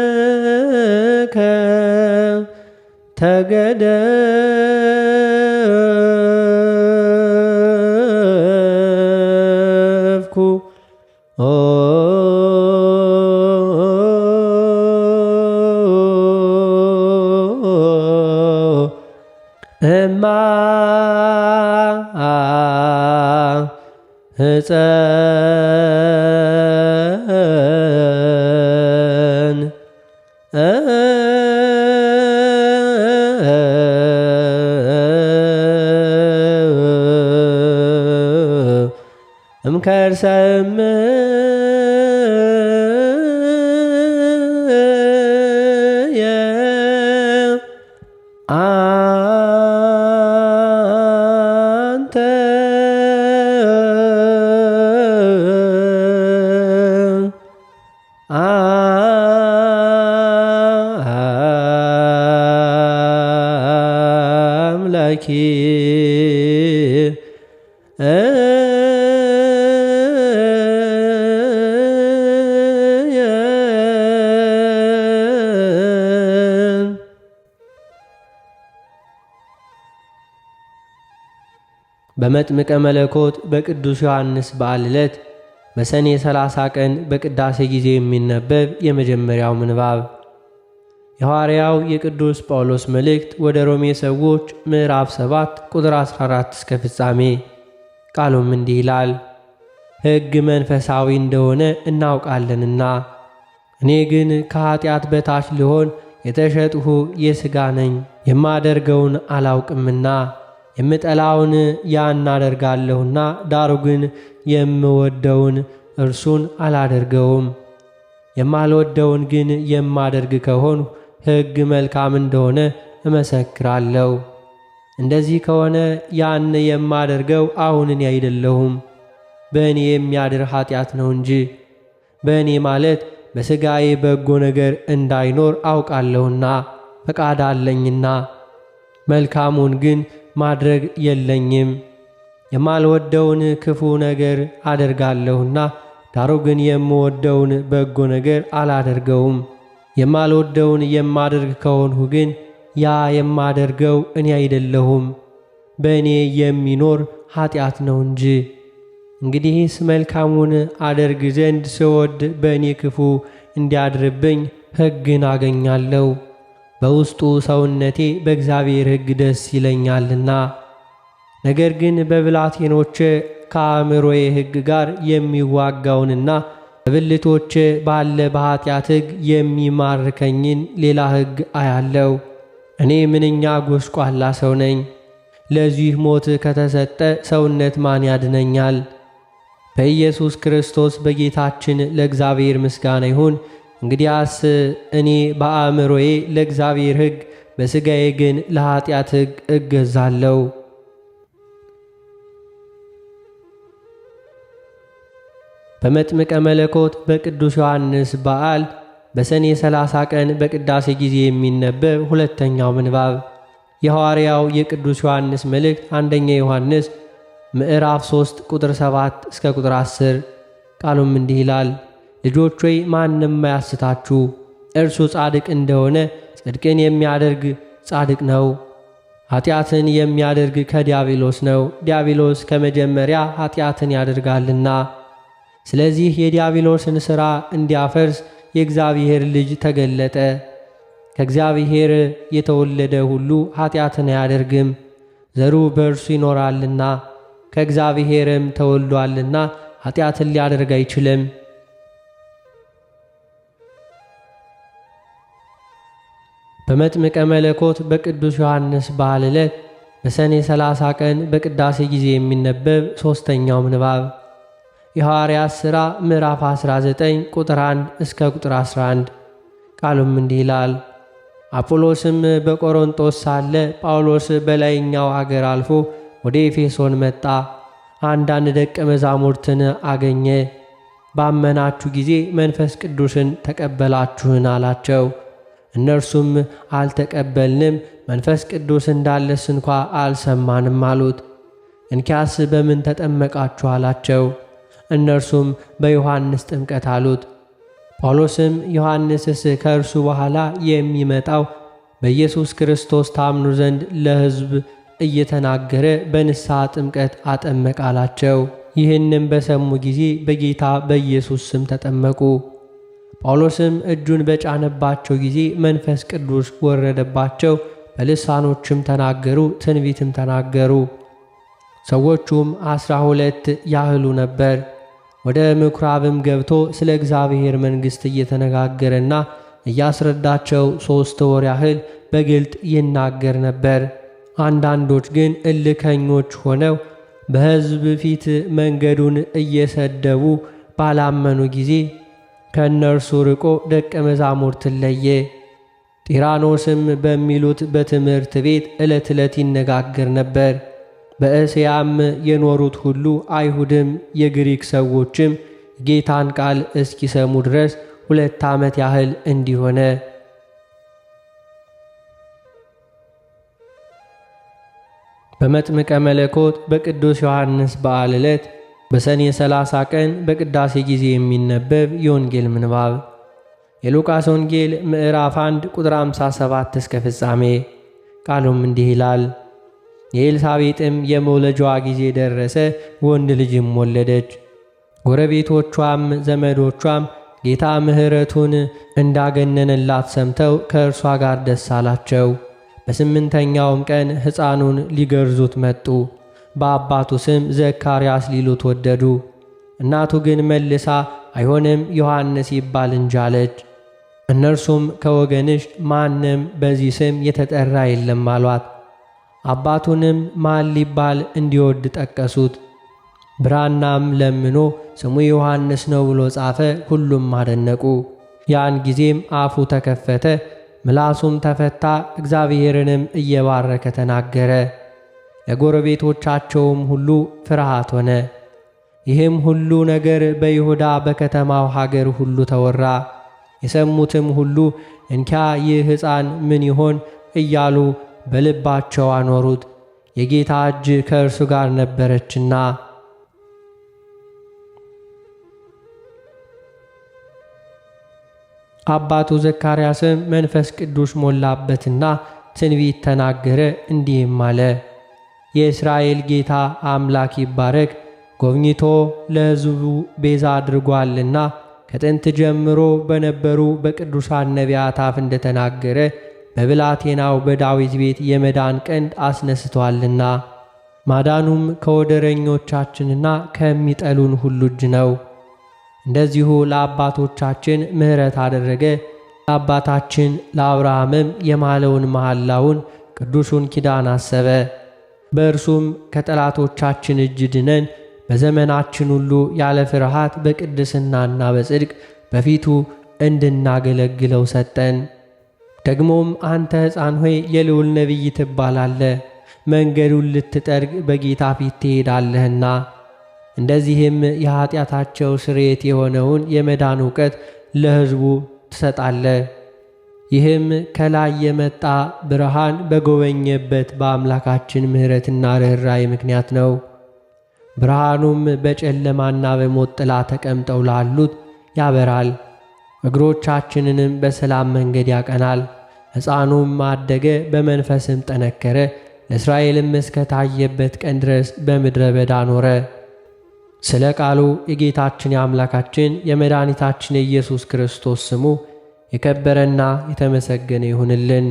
ላዕሌከ ተገደፍኩ እማ ሕፀን እምከርሰ እምየ አንተ አምላኪ በመጥምቀ መለኮት በቅዱስ ዮሐንስ በዓል ዕለት በሰኔ 30 ቀን በቅዳሴ ጊዜ የሚነበብ የመጀመሪያው ምንባብ የሐዋርያው የቅዱስ ጳውሎስ መልእክት ወደ ሮሜ ሰዎች ምዕራፍ 7 ቁጥር 14 እስከ ፍጻሜ። ቃሉም እንዲህ ይላል። ሕግ መንፈሳዊ እንደሆነ እናውቃለንና እኔ ግን ከኀጢአት በታች ልሆን የተሸጥሁ የሥጋ ነኝ። የማደርገውን አላውቅምና የምጠላውን ያን አደርጋለሁና፣ ዳሩ ግን የምወደውን እርሱን አላደርገውም። የማልወደውን ግን የማደርግ ከሆንሁ ሕግ መልካም እንደሆነ እመሰክራለሁ። እንደዚህ ከሆነ ያን የማደርገው አሁን እኔ አይደለሁም፣ በእኔ የሚያድር ኃጢአት ነው እንጂ። በእኔ ማለት በሥጋዬ በጎ ነገር እንዳይኖር አውቃለሁና ፈቃድ አለኝና፣ መልካሙን ግን ማድረግ የለኝም። የማልወደውን ክፉ ነገር አደርጋለሁና ዳሩ ግን የምወደውን በጎ ነገር አላደርገውም። የማልወደውን የማደርግ ከሆንሁ ግን ያ የማደርገው እኔ አይደለሁም፣ በእኔ የሚኖር ኃጢአት ነው እንጂ። እንግዲህስ መልካሙን አደርግ ዘንድ ስወድ በእኔ ክፉ እንዲያድርብኝ ሕግን አገኛለሁ። በውስጡ ሰውነቴ በእግዚአብሔር ሕግ ደስ ይለኛልና። ነገር ግን በብላቴኖቼ ከአእምሮዬ ሕግ ጋር የሚዋጋውንና በብልቶቼ ባለ በኃጢአት ሕግ የሚማርከኝን ሌላ ሕግ አያለው። እኔ ምንኛ ጎስቋላ ሰው ነኝ! ለዚህ ሞት ከተሰጠ ሰውነት ማን ያድነኛል? በኢየሱስ ክርስቶስ በጌታችን ለእግዚአብሔር ምስጋና ይሁን። እንግዲያስ እኔ በአእምሮዬ ለእግዚአብሔር ሕግ፣ በሥጋዬ ግን ለኃጢአት ሕግ እገዛለሁ። በመጥምቀ መለኮት በቅዱስ ዮሐንስ በዓል በሰኔ 30 ቀን በቅዳሴ ጊዜ የሚነበብ ሁለተኛው ምንባብ የሐዋርያው የቅዱስ ዮሐንስ መልእክት አንደኛ ዮሐንስ ምዕራፍ 3 ቁጥር 7 እስከ ቁጥር 10። ቃሉም እንዲህ ይላል። ልጆች ሆይ ማንም አያስታችሁ፣ እርሱ ጻድቅ እንደሆነ ጽድቅን የሚያደርግ ጻድቅ ነው። ኃጢአትን የሚያደርግ ከዲያብሎስ ነው፣ ዲያብሎስ ከመጀመሪያ ኃጢአትን ያደርጋልና። ስለዚህ የዲያብሎስን ሥራ እንዲያፈርስ የእግዚአብሔር ልጅ ተገለጠ። ከእግዚአብሔር የተወለደ ሁሉ ኃጢአትን አያደርግም፣ ዘሩ በእርሱ ይኖራልና፣ ከእግዚአብሔርም ተወልዷልና ኃጢአትን ሊያደርግ አይችልም። በመጥምቀ መለኮት በቅዱስ ዮሐንስ በዓል ዕለት በሰኔ 30 ቀን በቅዳሴ ጊዜ የሚነበብ ሦስተኛው ምንባብ የሐዋርያት ሥራ ምዕራፍ 19 ቁጥር 1 እስከ ቁጥር 11። ቃሉም እንዲህ ይላል። አጶሎስም በቆሮንጦስ ሳለ ጳውሎስ በላይኛው አገር አልፎ ወደ ኤፌሶን መጣ። አንዳንድ ደቀ መዛሙርትን አገኘ። ባመናችሁ ጊዜ መንፈስ ቅዱስን ተቀበላችሁን አላቸው። እነርሱም አልተቀበልንም፣ መንፈስ ቅዱስ እንዳለስ እንኳ አልሰማንም አሉት። እንኪያስ በምን ተጠመቃችሁ አላቸው። እነርሱም በዮሐንስ ጥምቀት አሉት። ጳውሎስም ዮሐንስስ ከእርሱ በኋላ የሚመጣው በኢየሱስ ክርስቶስ ታምኑ ዘንድ ለሕዝብ እየተናገረ በንስሐ ጥምቀት አጠመቅ አላቸው። ይህንም በሰሙ ጊዜ በጌታ በኢየሱስ ስም ተጠመቁ። ጳውሎስም እጁን በጫነባቸው ጊዜ መንፈስ ቅዱስ ወረደባቸው፣ በልሳኖችም ተናገሩ፣ ትንቢትም ተናገሩ። ሰዎቹም 12 ያህሉ ነበር። ወደ ምኵራብም ገብቶ ስለ እግዚአብሔር መንግሥት እየተነጋገረና እያስረዳቸው 3 ወር ያህል በግልጥ ይናገር ነበር። አንዳንዶች ግን እልከኞች ሆነው በሕዝብ ፊት መንገዱን እየሰደቡ ባላመኑ ጊዜ ከእነርሱ ርቆ ደቀ መዛሙርትን ለየ። ጢራኖስም በሚሉት በትምህርት ቤት ዕለት ዕለት ይነጋገር ነበር። በእስያም የኖሩት ሁሉ አይሁድም የግሪክ ሰዎችም ጌታን ቃል እስኪሰሙ ድረስ 2 ዓመት ያህል እንዲሆነ። በመጥምቀ መለኮት በቅዱስ ዮሐንስ በዓል ዕለት በሰኔ 30 ቀን በቅዳሴ ጊዜ የሚነበብ የወንጌል ምንባብ የሉቃስ ወንጌል ምዕራፍ 1 ቁጥር 57 እስከ ፍጻሜ። ቃሉም እንዲህ ይላል። የኤልሳቤጥም የመውለጃዋ ጊዜ ደረሰ፣ ወንድ ልጅም ወለደች። ጎረቤቶቿም ዘመዶቿም ጌታ ምሕረቱን እንዳገነነላት ሰምተው ከእርሷ ጋር ደስ አላቸው። በ8ኛውም ቀን ሕፃኑን ሊገርዙት መጡ። በአባቱ ስም ዘካርያስ ሊሉት ወደዱ። እናቱ ግን መልሳ አይሆንም፣ ዮሐንስ ይባል እንጂ አለች። እነርሱም ከወገንሽ ማንም በዚህ ስም የተጠራ የለም አሏት። አባቱንም ማን ሊባል እንዲወድ ጠቀሱት። ብራናም ለምኖ ስሙ ዮሐንስ ነው ብሎ ጻፈ። ሁሉም አደነቁ። ያን ጊዜም አፉ ተከፈተ፣ ምላሱም ተፈታ፣ እግዚአብሔርንም እየባረከ ተናገረ። ለጎረቤቶቻቸውም ሁሉ ፍርሃት ሆነ። ይህም ሁሉ ነገር በይሁዳ በከተማው ሀገር ሁሉ ተወራ። የሰሙትም ሁሉ እንኪያ ይህ ሕፃን ምን ይሆን እያሉ በልባቸው አኖሩት፣ የጌታ እጅ ከእርሱ ጋር ነበረችና። አባቱ ዘካርያስም መንፈስ ቅዱስ ሞላበትና ትንቢት ተናገረ፣ እንዲህም አለ። የእስራኤል ጌታ አምላክ ይባረክ፣ ጎብኝቶ ለሕዝቡ ቤዛ አድርጓልና ከጥንት ጀምሮ በነበሩ በቅዱሳን ነቢያት አፍ እንደተናገረ በብላቴናው በዳዊት ቤት የመዳን ቀንድ አስነስቶአልና። ማዳኑም ከወደረኞቻችንና ከሚጠሉን ሁሉ እጅ ነው። እንደዚሁ ለአባቶቻችን ምሕረት አደረገ። ለአባታችን ለአብርሃምም የማለውን መሐላውን ቅዱሱን ኪዳን አሰበ። በእርሱም ከጠላቶቻችን እጅ ድነን በዘመናችን ሁሉ ያለ ፍርሃት በቅድስናና በጽድቅ በፊቱ እንድናገለግለው ሰጠን። ደግሞም አንተ ሕፃን ሆይ የልዑል ነቢይ ትባላለህ፣ መንገዱን ልትጠርግ በጌታ ፊት ትሄዳለህና። እንደዚህም የኀጢአታቸው ስርየት የሆነውን የመዳን ዕውቀት ለሕዝቡ ትሰጣለህ። ይህም ከላይ የመጣ ብርሃን በጎበኘበት በአምላካችን ምሕረትና ርኅራኄ ምክንያት ነው። ብርሃኑም በጨለማና በሞት ጥላ ተቀምጠው ላሉት ያበራል፣ እግሮቻችንንም በሰላም መንገድ ያቀናል። ሕፃኑም አደገ፣ በመንፈስም ጠነከረ፣ ለእስራኤልም እስከ ታየበት ቀን ድረስ በምድረ በዳ ኖረ። ስለ ቃሉ የጌታችን የአምላካችን የመድኃኒታችን የኢየሱስ ክርስቶስ ስሙ የከበረና የተመሰገነ ይሁንልን።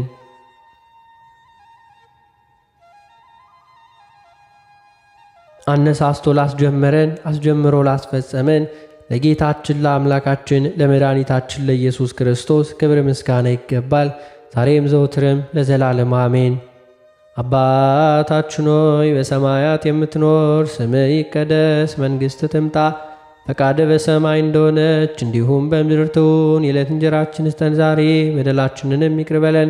አነሳስቶ ላስጀመረን አስጀምሮ ላስፈጸመን ለጌታችን ለአምላካችን ለመድኃኒታችን ለኢየሱስ ክርስቶስ ክብር ምስጋና ይገባል፣ ዛሬም ዘውትርም ለዘላለም አሜን። አባታችን ሆይ በሰማያት የምትኖር፣ ስምህ ይቀደስ፣ መንግሥት ትምጣ፣ ፈቃድህ በሰማይ እንደሆነች እንዲሁም በምድር ትሁን። የዕለት እንጀራችንን ስጠን ዛሬ፣ በደላችንንም ይቅር በለን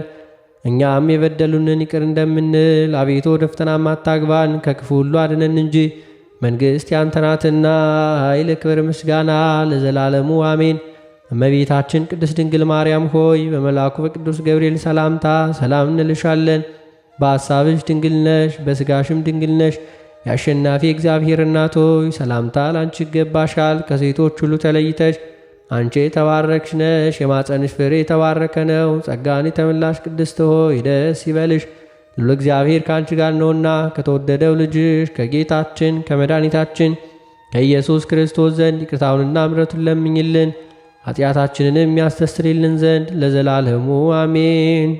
እኛም የበደሉንን ይቅር እንደምንል። አቤቱ ወደ ፈተናም አታግባን፣ ከክፉ ሁሉ አድነን እንጂ መንግሥት ያንተ ናትና ኃይል፣ ክብር፣ ምስጋና ለዘላለሙ አሜን። እመቤታችን ቅድስት ድንግል ማርያም ሆይ በመልአኩ በቅዱስ ገብርኤል ሰላምታ ሰላም እንልሻለን። በሐሳብሽ ድንግል ነሽ፣ በሥጋሽም ድንግል ነሽ። የአሸናፊ እግዚአብሔር እናት ሆይ ሰላምታ ላንቺ ይገባሻል። ከሴቶች ሁሉ ተለይተሽ አንቺ የተባረክሽ ነሽ፣ የማፀንሽ ፍሬ የተባረከ ነው። ጸጋን የተመላሽ ቅድስት ሆይ ደስ ይበልሽ፣ ልዑል እግዚአብሔር ከአንቺ ጋር ነውና ከተወደደው ልጅሽ ከጌታችን ከመድኃኒታችን ከኢየሱስ ክርስቶስ ዘንድ ይቅርታውንና ምሕረቱን ለምኝልን ኃጢአታችንንም ያስተሰርይልን ዘንድ ለዘላለሙ አሜን።